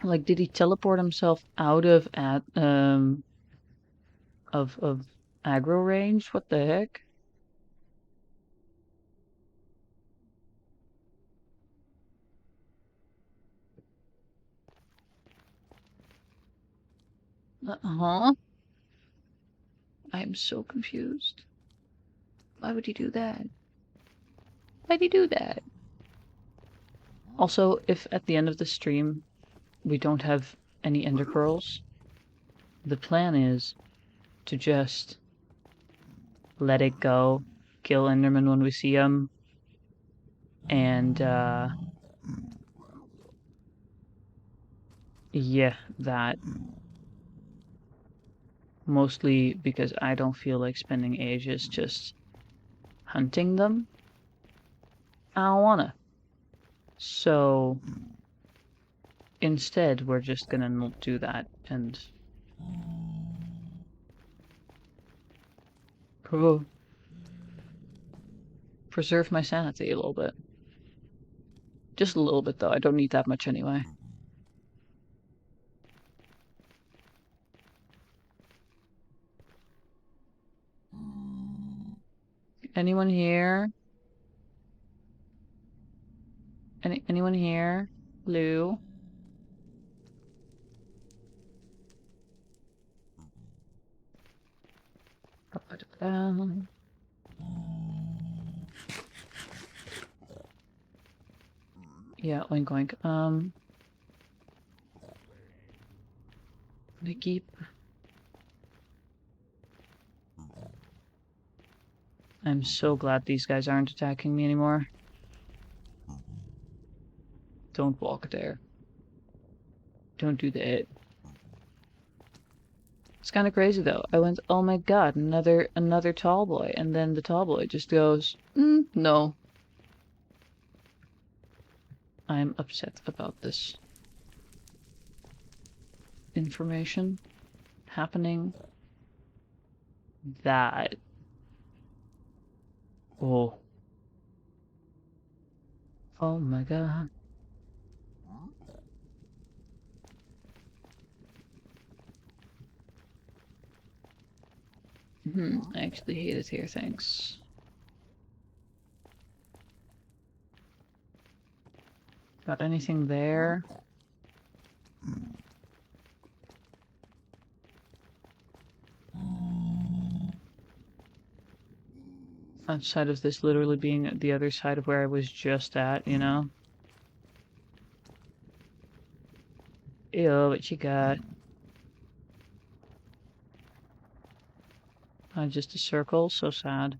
Like, did he teleport himself out of of aggro range? What the heck? Huh? I'm so confused. Why would he do that? Why'd he do that? Also, if at the end of the stream we don't have any ender pearls, the plan is to just let it go, kill Enderman when we see him, and yeah, that. Mostly because I don't feel like spending ages just hunting them. I don't wanna. So instead, we're just gonna not do that and preserve my sanity a little bit. Just a little bit, though. I don't need that much anyway. Anyone here? Anyone here? Lou? Yeah, oink oink. I keep I'm so glad these guys aren't attacking me anymore. Don't walk there. Don't do that. It's kind of crazy though. I went, oh my god, another tall boy, and then the tall boy just goes, no. I'm upset about this information happening. That. Oh. Oh my god. I actually hate it here, thanks. Got anything there? Outside of this literally being the other side of where I was just at, you know? Ew, what you got? Just a circle, so sad.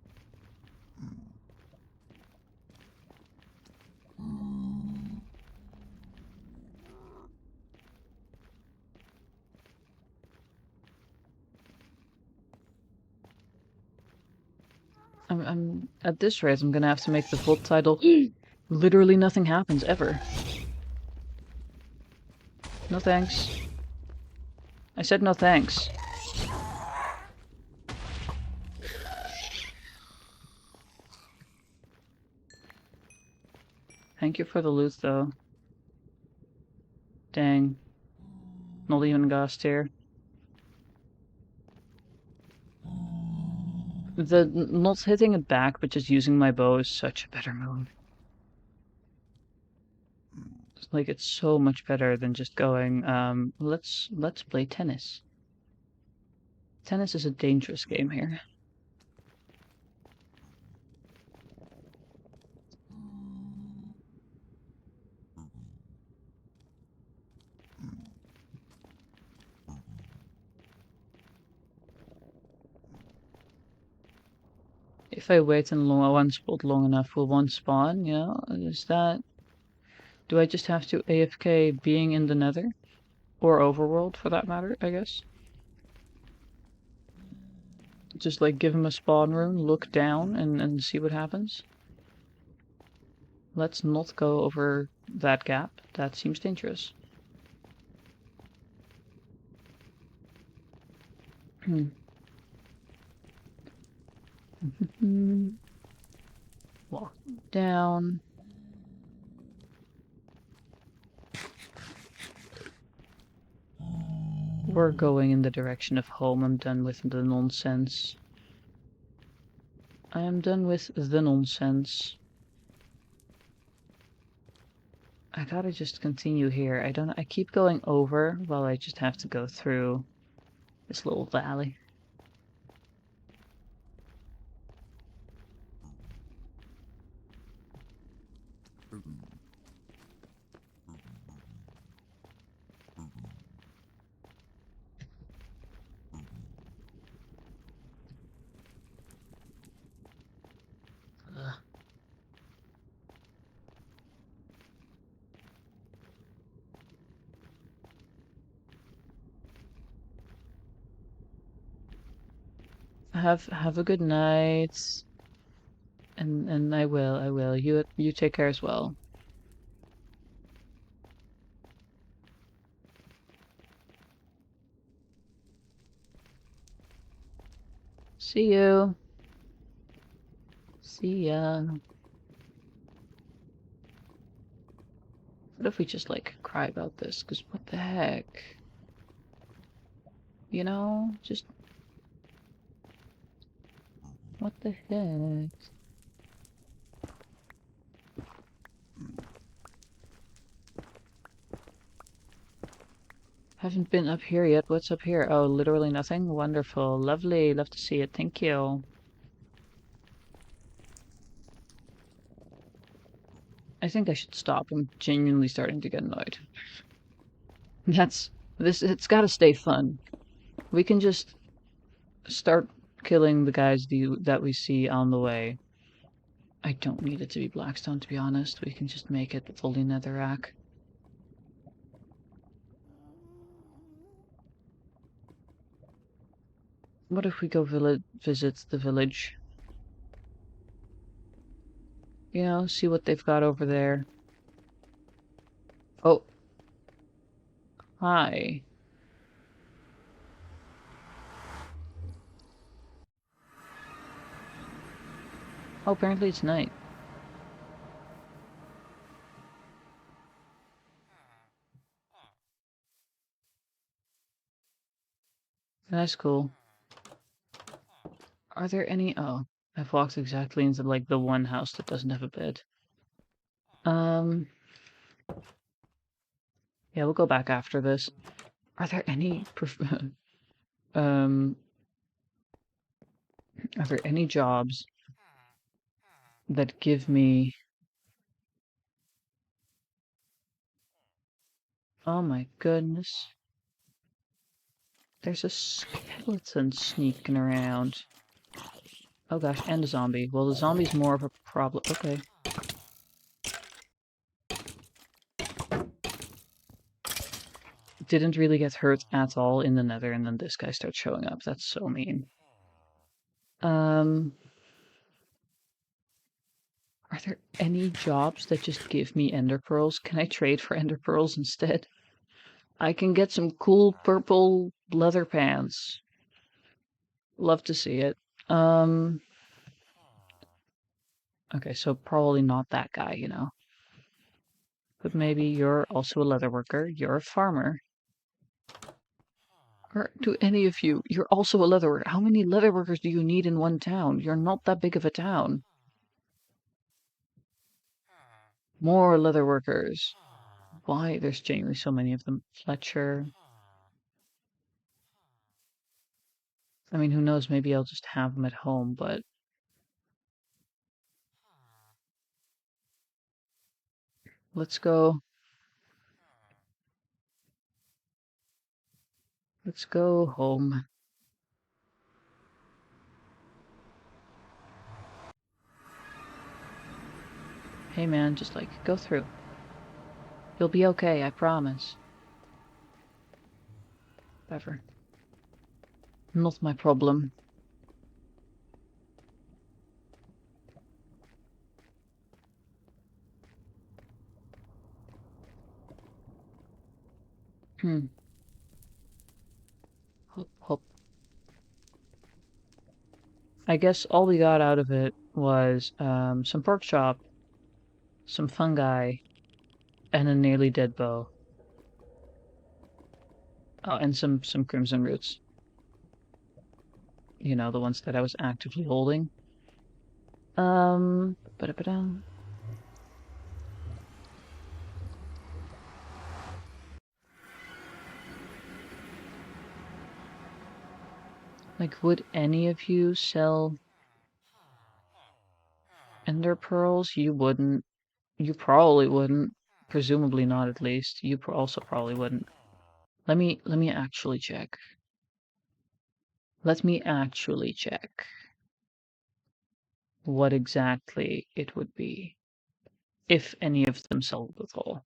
I'm at this rate, I'm gonna have to make the full title. Literally nothing happens ever. No thanks. I said no thanks. Thank you for the loot, though. Dang. Not even ghost here. The not hitting it back, but just using my bow is such a better move. Like, it's so much better than just going, let's play tennis. Tennis is a dangerous game here. If I wait in one spot long enough, will one spawn? You know, is that... Do I just have to AFK being in the nether? Or overworld, for that matter, I guess? Just, like, give him a spawn rune, look down, and see what happens? Let's not go over that gap. That seems dangerous. Walk down. We're going in the direction of home. I'm done with the nonsense. I am done with the nonsense. I gotta just continue here. I keep going over while I just have to go through this little valley. Have a good night. And I will. You take care as well. See you. See ya. What if we just, like, cry about this? Because what the heck? You know? Just... What the heck? Haven't been up here yet. What's up here? Oh, literally nothing? Wonderful. Lovely. Love to see it. Thank you. I think I should stop. I'm genuinely starting to get annoyed. It's gotta stay fun. We can just start killing the guys that we see on the way. I don't need it to be blackstone, to be honest. We can just make it fully netherrack. What if we go visit the village? You know, see what they've got over there. Oh. Hi. Oh, apparently it's night. That's cool. Are there any... Oh, I've walked exactly into, like, the one house that doesn't have a bed. Yeah, we'll go back after this. Are there any... are there any jobs that give me... Oh my goodness. There's a skeleton sneaking around. Oh gosh, and a zombie. Well, the zombie's more of a problem. Okay. Didn't really get hurt at all in the nether, and then this guy starts showing up. That's so mean. Are there any jobs that just give me ender pearls? Can I trade for ender pearls instead? I can get some cool purple leather pants. Love to see it. Okay, so probably not that guy, you know. But maybe you're also a leather worker. You're a farmer. Or do any of you? You're also a leather worker. How many leather workers do you need in one town? You're not that big of a town. More leather workers. Why? There's genuinely so many of them. Fletcher. I mean, who knows? Maybe I'll just have them at home, but... Let's go. Let's go home. Hey man, just like, go through. You'll be okay, I promise. Whatever. Not my problem. Hop, hop. I guess all we got out of it was some pork chop, some fungi, and a nearly dead bow. Oh, and some crimson roots. You know, the ones that I was actively holding. Ba-da-ba-da. Like, would any of you sell ender pearls? You wouldn't. You probably wouldn't. Presumably not, at least. You also probably wouldn't. Let me actually check. Let me actually check what exactly it would be, if any of them sold at all.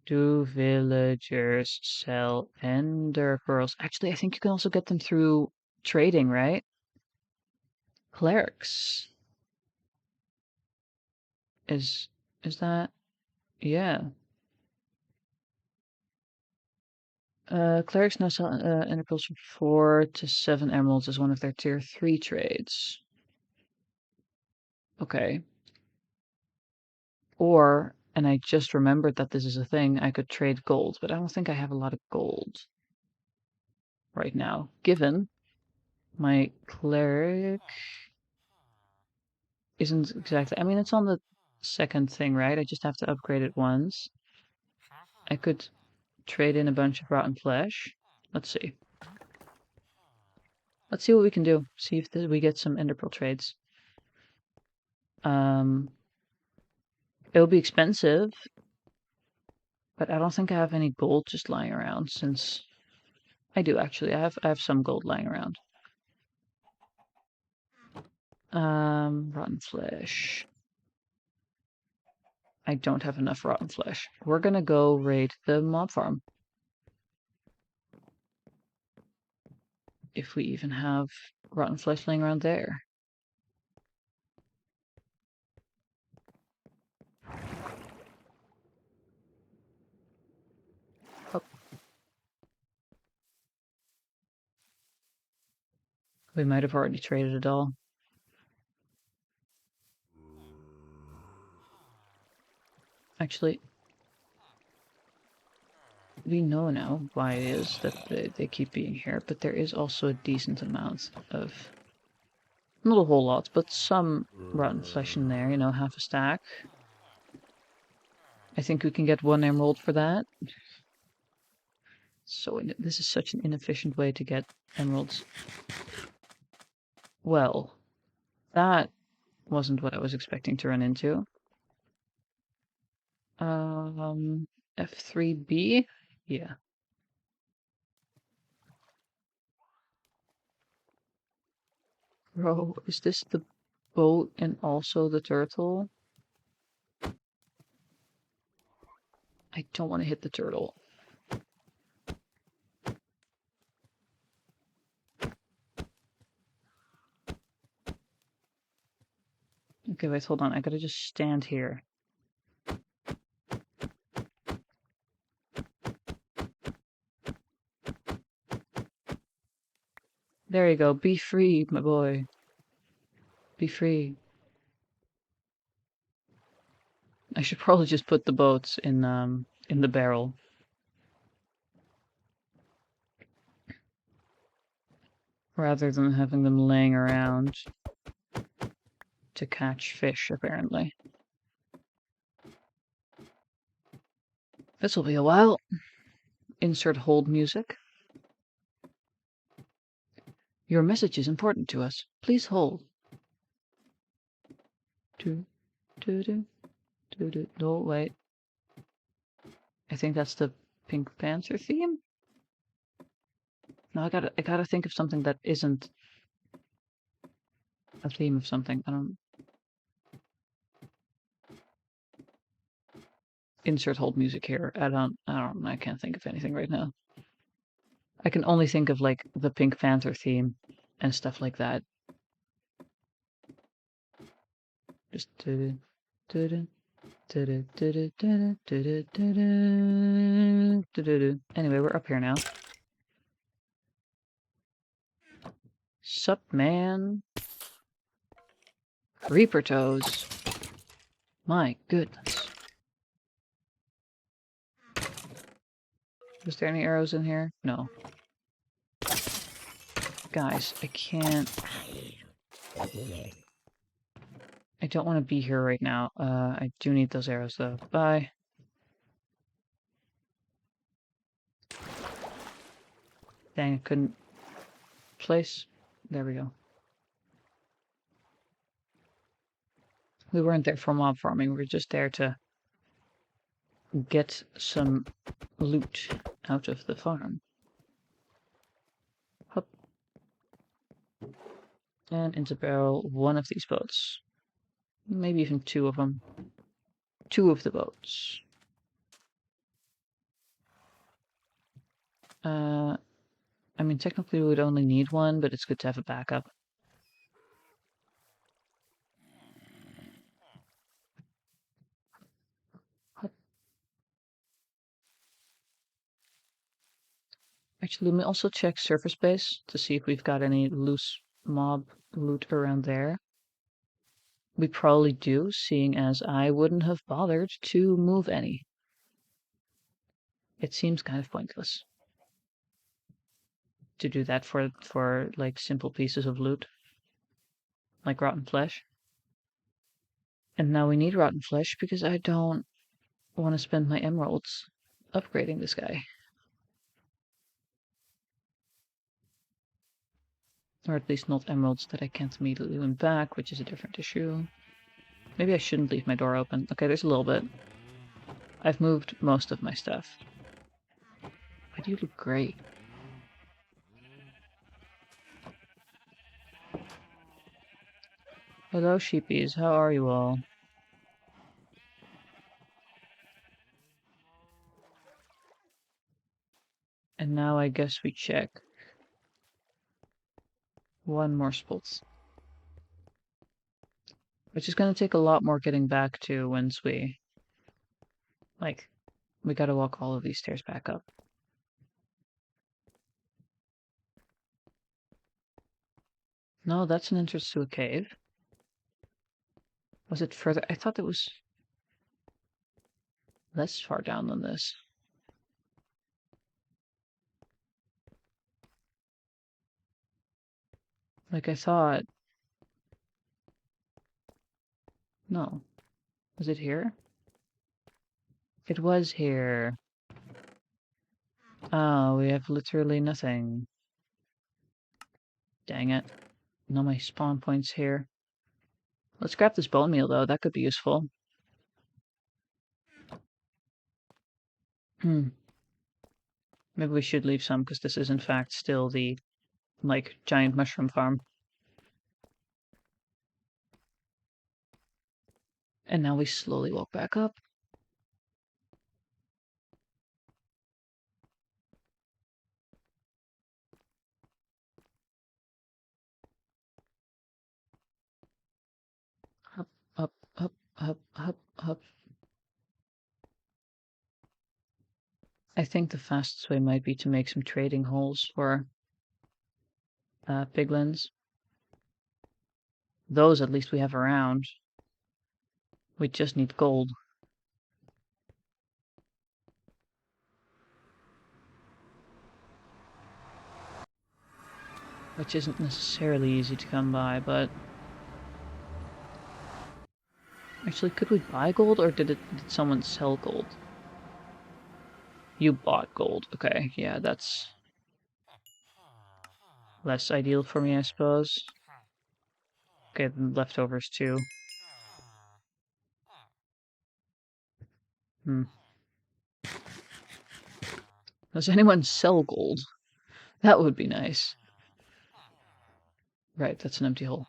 Do villagers sell ender pearls? Actually, I think you can also get them through trading, right? Clerics. Is that? Yeah. Clerics now sell ender pearls for 4 to 7 emeralds as one of their tier 3 trades. Okay. Or, and I just remembered that this is a thing, I could trade gold, but I don't think I have a lot of gold right now, given my cleric isn't exactly... I mean, it's on the second thing, right? I just have to upgrade it once. I could trade in a bunch of rotten flesh. Let's see. Let's see what we can do. See if we get some enderpearl trades. It'll be expensive, but I don't think I have any gold just lying around since I do actually. I have some gold lying around. Rotten flesh. I don't have enough rotten flesh. We're gonna go raid the mob farm. If we even have rotten flesh laying around there. Oh. We might have already traded it all. Actually, we know now why it is that they keep being here, but there is also a decent amount of, not a whole lot, but some rotten flesh in there, you know, half a stack. I think we can get 1 emerald for that. So this is such an inefficient way to get emeralds. Well, that wasn't what I was expecting to run into. F3B? Yeah. Bro, is this the boat and also the turtle? I don't want to hit the turtle. Okay, wait, hold on. I gotta just stand here. There you go. Be free, my boy. Be free. I should probably just put the boats in the barrel. Rather than having them laying around to catch fish, apparently. This will be a while. Insert hold music. Your message is important to us. Please hold. Do, do, do, do, do. No, wait. I think that's the Pink Panther theme? No, I gotta think of something that isn't a theme of something. I don't... Insert hold music here. I can't think of anything right now. I can only think of, like, the Pink Panther theme and stuff like that. Just anyway, we're up here now. Sup, man? Reaper toes. My goodness. Was there any arrows in here? No. Guys, I can't... I don't want to be here right now. I do need those arrows, though. Bye. Dang, I couldn't place. There we go. We weren't there for mob farming. We were just there to get some loot out of the farm. Hup. And into barrel one of these boats. Maybe even 2 of them. 2 of the boats. I mean, technically we would only need 1, but it's good to have a backup. Actually, let me also check surface base to see if we've got any loose mob loot around there. We probably do, seeing as I wouldn't have bothered to move any. It seems kind of pointless to do that for like simple pieces of loot, like rotten flesh. And now we need rotten flesh because I don't want to spend my emeralds upgrading this guy. Or at least not emeralds that I can't immediately win back, which is a different issue. Maybe I shouldn't leave my door open. Okay, there's a little bit. I've moved most of my stuff. Why do you look great? Hello, sheepies. How are you all? And now I guess we check. One more spots. Which is gonna take a lot more getting back to once we... Like, we gotta walk all of these stairs back up. No, that's an entrance to a cave. Was it further? I thought it was less far down than this. Like I thought. No. Was it here? It was here. Oh, we have literally nothing. Dang it. No, my spawn point's here. Let's grab this bone meal, though. That could be useful. Maybe we should leave some, because this is, in fact, still the, like, giant mushroom farm. And now we slowly walk back up. Up, up, up, up, up, up. I think the fastest way might be to make some trading holes for piglins. Those at least we have around. We just need gold. Which isn't necessarily easy to come by, but... Actually, could we buy gold, or did someone sell gold? You bought gold. Okay, yeah, that's less ideal for me, I suppose. Okay, leftovers too. Does anyone sell gold? That would be nice. Right, that's an empty hole.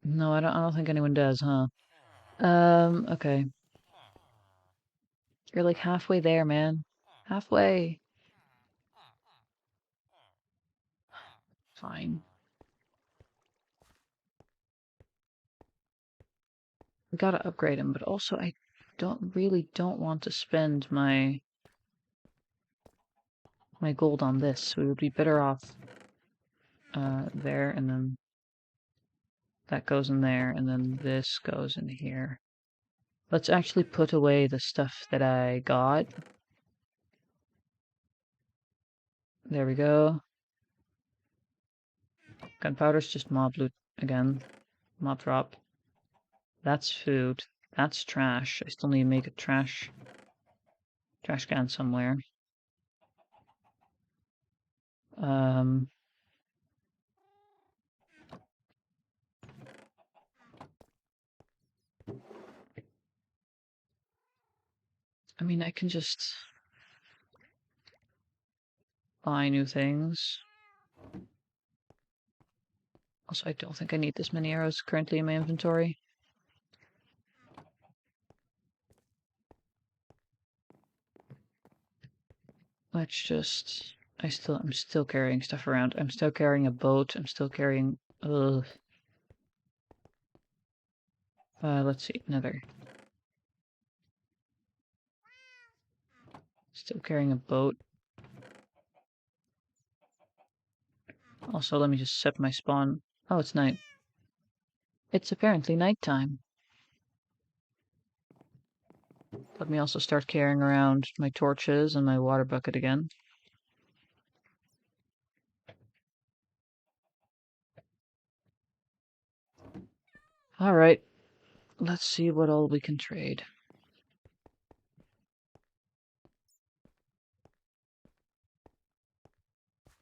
No, I don't think anyone does, huh? Okay. You're like halfway there, man. Halfway. Fine. We gotta upgrade him, but also I don't want to spend my gold on this. We would be better off there, and then that goes in there, and then this goes in here. Let's actually put away the stuff that I got. There we go. Gunpowder's just mob loot again. Mob drop. That's food. That's trash. I still need to make a trash can somewhere. I mean, I can just buy new things. Also, I don't think I need this many arrows currently in my inventory. Let's just... I'm still carrying stuff around. I'm still carrying a boat. I'm still carrying... let's see, nether. Still carrying a boat. Also, let me just set my spawn. Oh, it's night. It's apparently nighttime. Let me also start carrying around my torches and my water bucket again. Alright, let's see what all we can trade.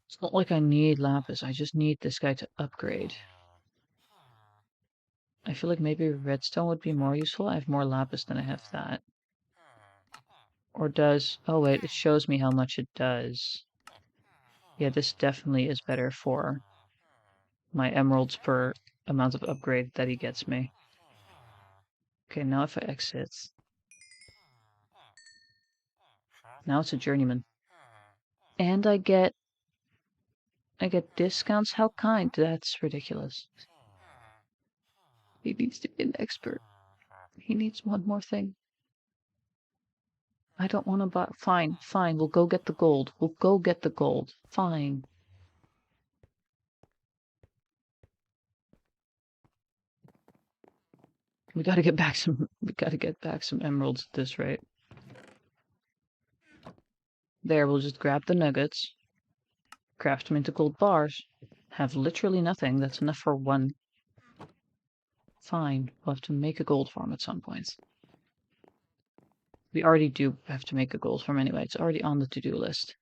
It's not like I need lapis, I just need this guy to upgrade. I feel like maybe redstone would be more useful. I have more lapis than I have that. Or does... Oh wait, it shows me how much it does. Yeah, this definitely is better for my emeralds per amount of upgrade that he gets me. Okay, now if I exit... Now it's a journeyman. And I get discounts? How kind? That's ridiculous. He needs to be an expert. He needs one more thing. I don't want to buy... Fine, we'll go get the gold. Fine. We gotta get back some emeralds at this rate. There, we'll just grab the nuggets, craft them into gold bars, have literally nothing. That's enough for one. Fine, we'll have to make a gold farm at some point. We already do have to make a gold farm anyway. It's already on the to-do list.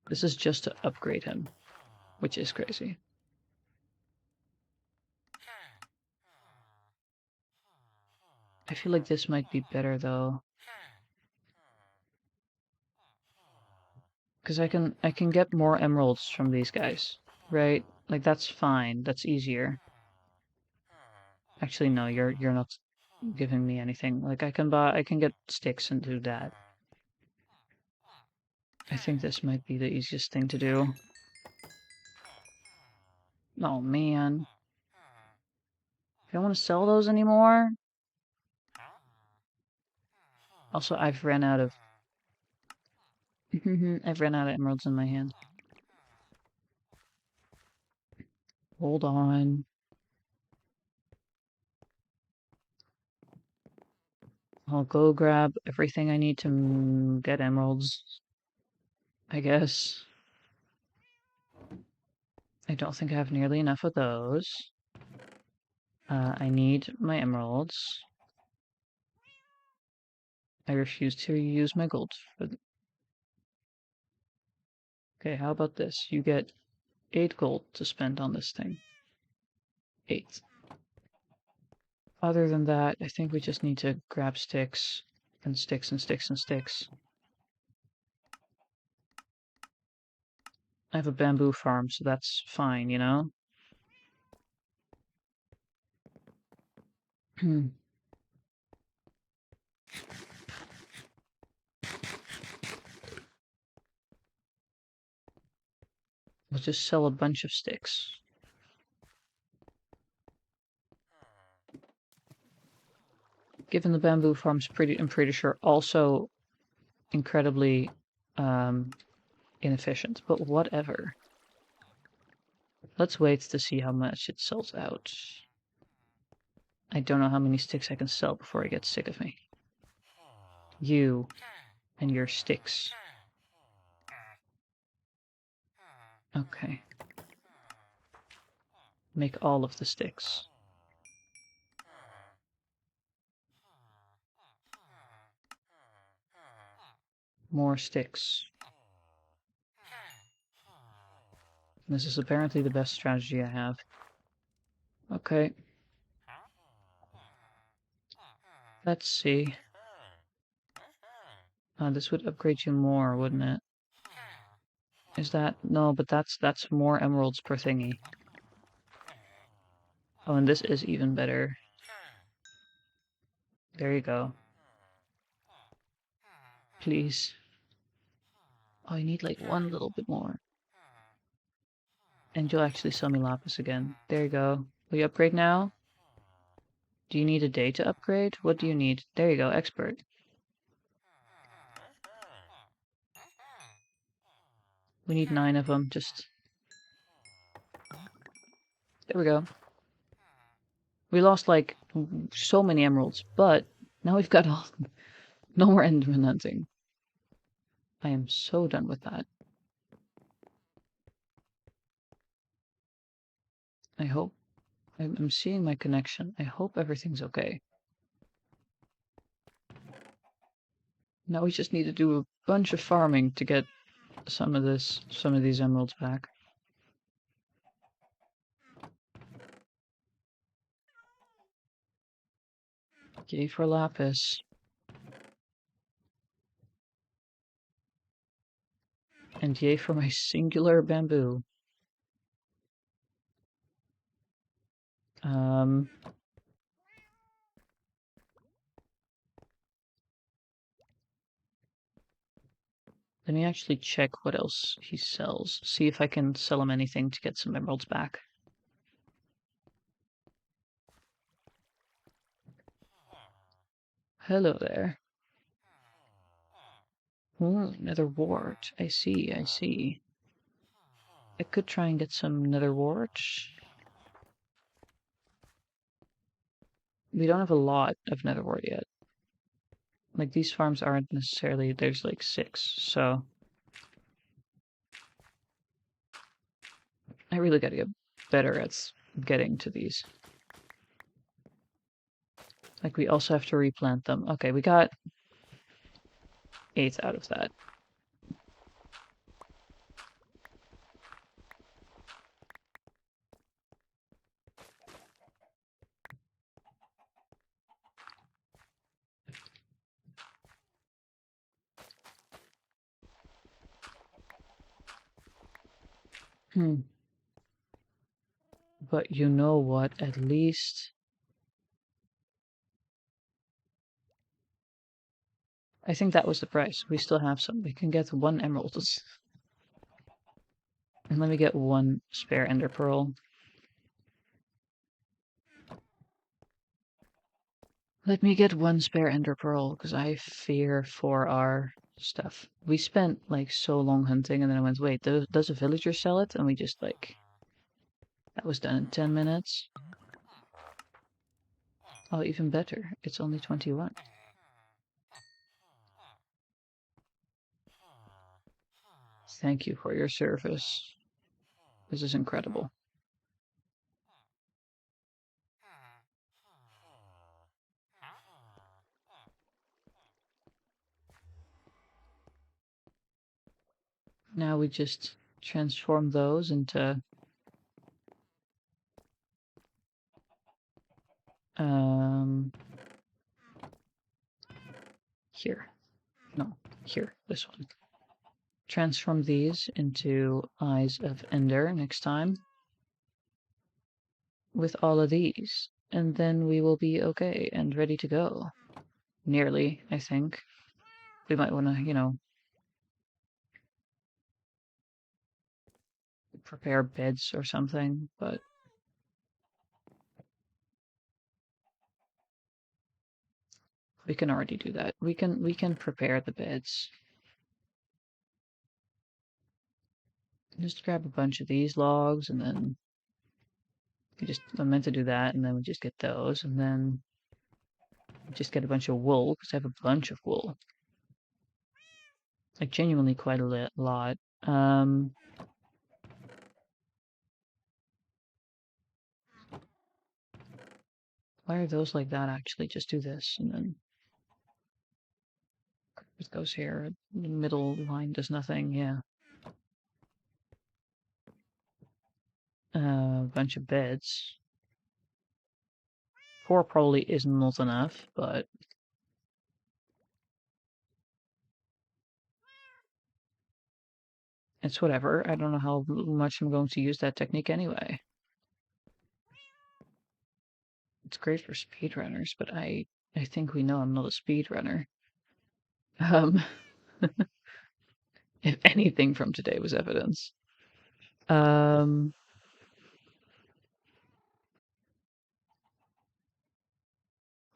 This is just to upgrade him, which is crazy. I feel like this might be better though. Because I can get more emeralds from these guys, right? Like that's fine. That's easier. Actually, no, you're not giving me anything. Like I can get sticks and do that. I think this might be the easiest thing to do. Oh man. I don't want to sell those anymore. Also, I've ran out of emeralds in my hand. Hold on. I'll go grab everything I need to get emeralds, I guess. I don't think I have nearly enough of those. I need my emeralds. I refuse to use my gold. Okay, how about this? You get 8 gold to spend on this thing. 8. Other than that, I think we just need to grab sticks and sticks and sticks and sticks. I have a bamboo farm, so that's fine, you know? We'll just sell a bunch of sticks. Given the bamboo farm's I'm pretty sure also incredibly inefficient, but whatever. Let's wait to see how much it sells out. I don't know how many sticks I can sell before it gets sick of me. You and your sticks. Okay. Make all of the sticks. More sticks. This is apparently the best strategy I have. Okay. Let's see. This would upgrade you more, wouldn't it? Is that... No, but that's more emeralds per thingy. Oh, and this is even better. There you go. Please. Oh, I need like one little bit more. And you'll actually sell me lapis again. There you go. Will you upgrade now? Do you need a day to upgrade? What do you need? There you go, expert. We need 9 of them, just... There we go. We lost, like, so many emeralds, but now we've got all... No more enderman hunting. I am so done with that. I hope... I'm seeing my connection. I hope everything's okay. Now we just need to do a bunch of farming to get some of these emeralds back. Yay for lapis. And yay for my singular bamboo. Um, Let me actually check what else he sells. See if I can sell him anything to get some emeralds back. Hello there. Nether wart. I see, I see. I could try and get some nether wart. We don't have a lot of nether wart yet. Like, these farms aren't necessarily... There's like 6, so... I really gotta get better at getting to these. Like, we also have to replant them. Okay, we got 8 out of that. But you know what? At least... I think that was the price. We still have some. We can get 1 emerald. And let me get 1 spare ender pearl. Let me get 1 spare ender pearl, because I fear for our stuff. We spent like so long hunting, and then I went, wait, does a villager sell it? And we just like... That was done in 10 minutes. Oh, even better. It's only 21. Thank you for your service. This is incredible. Now we just transform those into here. No, here, this one. Transform these into Eyes of Ender next time with all of these, and then we will be okay and ready to go. Nearly, I think. We might want to, you know, prepare beds or something, but we can already do that. We can prepare the beds. Just grab a bunch of these logs, and then I meant to do that, and then we just get those, and then just get a bunch of wool, because I have a bunch of wool. Like, genuinely quite a lot. Why are those like that, actually? Just do this, and then it goes here. The middle line does nothing, yeah. A bunch of beds. 4 probably is not enough, but... It's whatever. I don't know how much I'm going to use that technique anyway. It's great for speedrunners, but I think we know I'm not a speedrunner. If anything from today was evidence.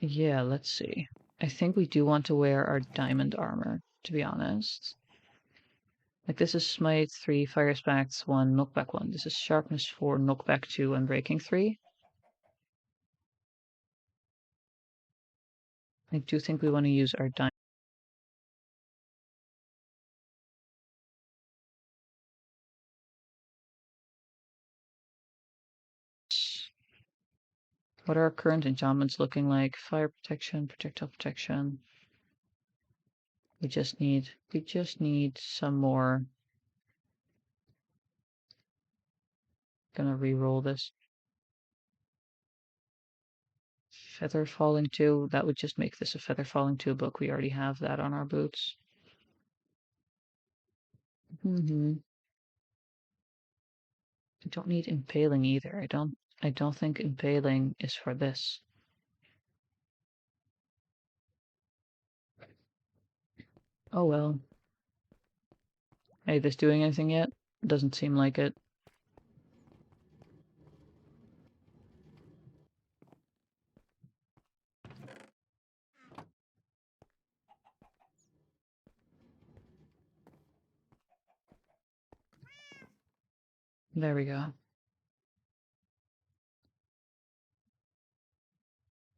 Yeah, let's see. I think we do want to wear our diamond armor, to be honest. Like, this is Smite 3, Fire Spects 1, Knockback 1. This is Sharpness 4, Knockback 2, and Breaking 3. I do think we want to use our diamond. What are our current enchantments looking like? Fire protection, projectile protection. We just need some more. Gonna re-roll this. Feather falling 2. That would just make this a feather falling 2 book. We already have that on our boots. I don't need impaling either. I don't I don't think impaling is for this. Oh well. Hey, this doing anything yet? Doesn't seem like it. There we go.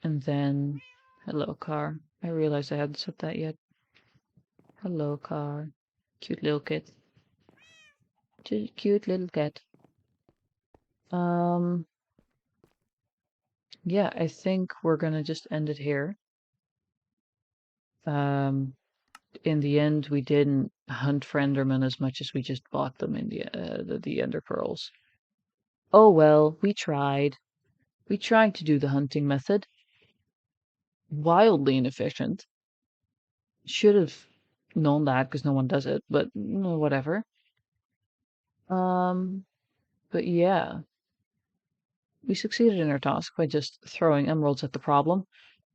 And then, hello car. I realized I hadn't said that yet. Hello car. Cute little kid. Cute little cat. Yeah, I think we're gonna just end it here. In the end, we didn't hunt for Enderman as much as we just bought them in the enderpearls. Oh well, we tried. We tried to do the hunting method. Wildly inefficient. Should have known that because no one does it, but whatever. Um, but yeah, we succeeded in our task by just throwing emeralds at the problem.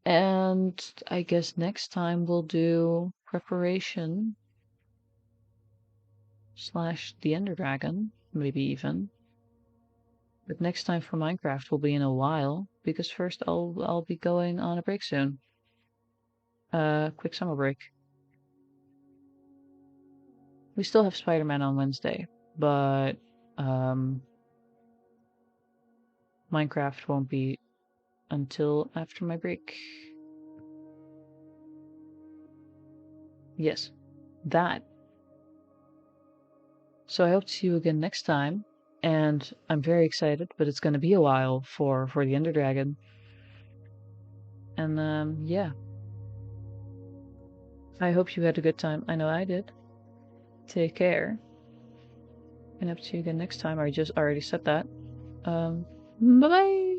And I guess next time we'll do preparation slash the Ender Dragon, maybe even. But next time for Minecraft will be in a while, because first I'll be going on a break soon. Quick summer break. We still have Spider-Man on Wednesday, but Minecraft won't be until after my break. Yes, that. So I hope to see you again next time, and I'm very excited, but it's going to be a while for the Ender Dragon. And yeah, I hope you had a good time. I know I did. Take care, and up to you again next time. I just already said that. Bye bye.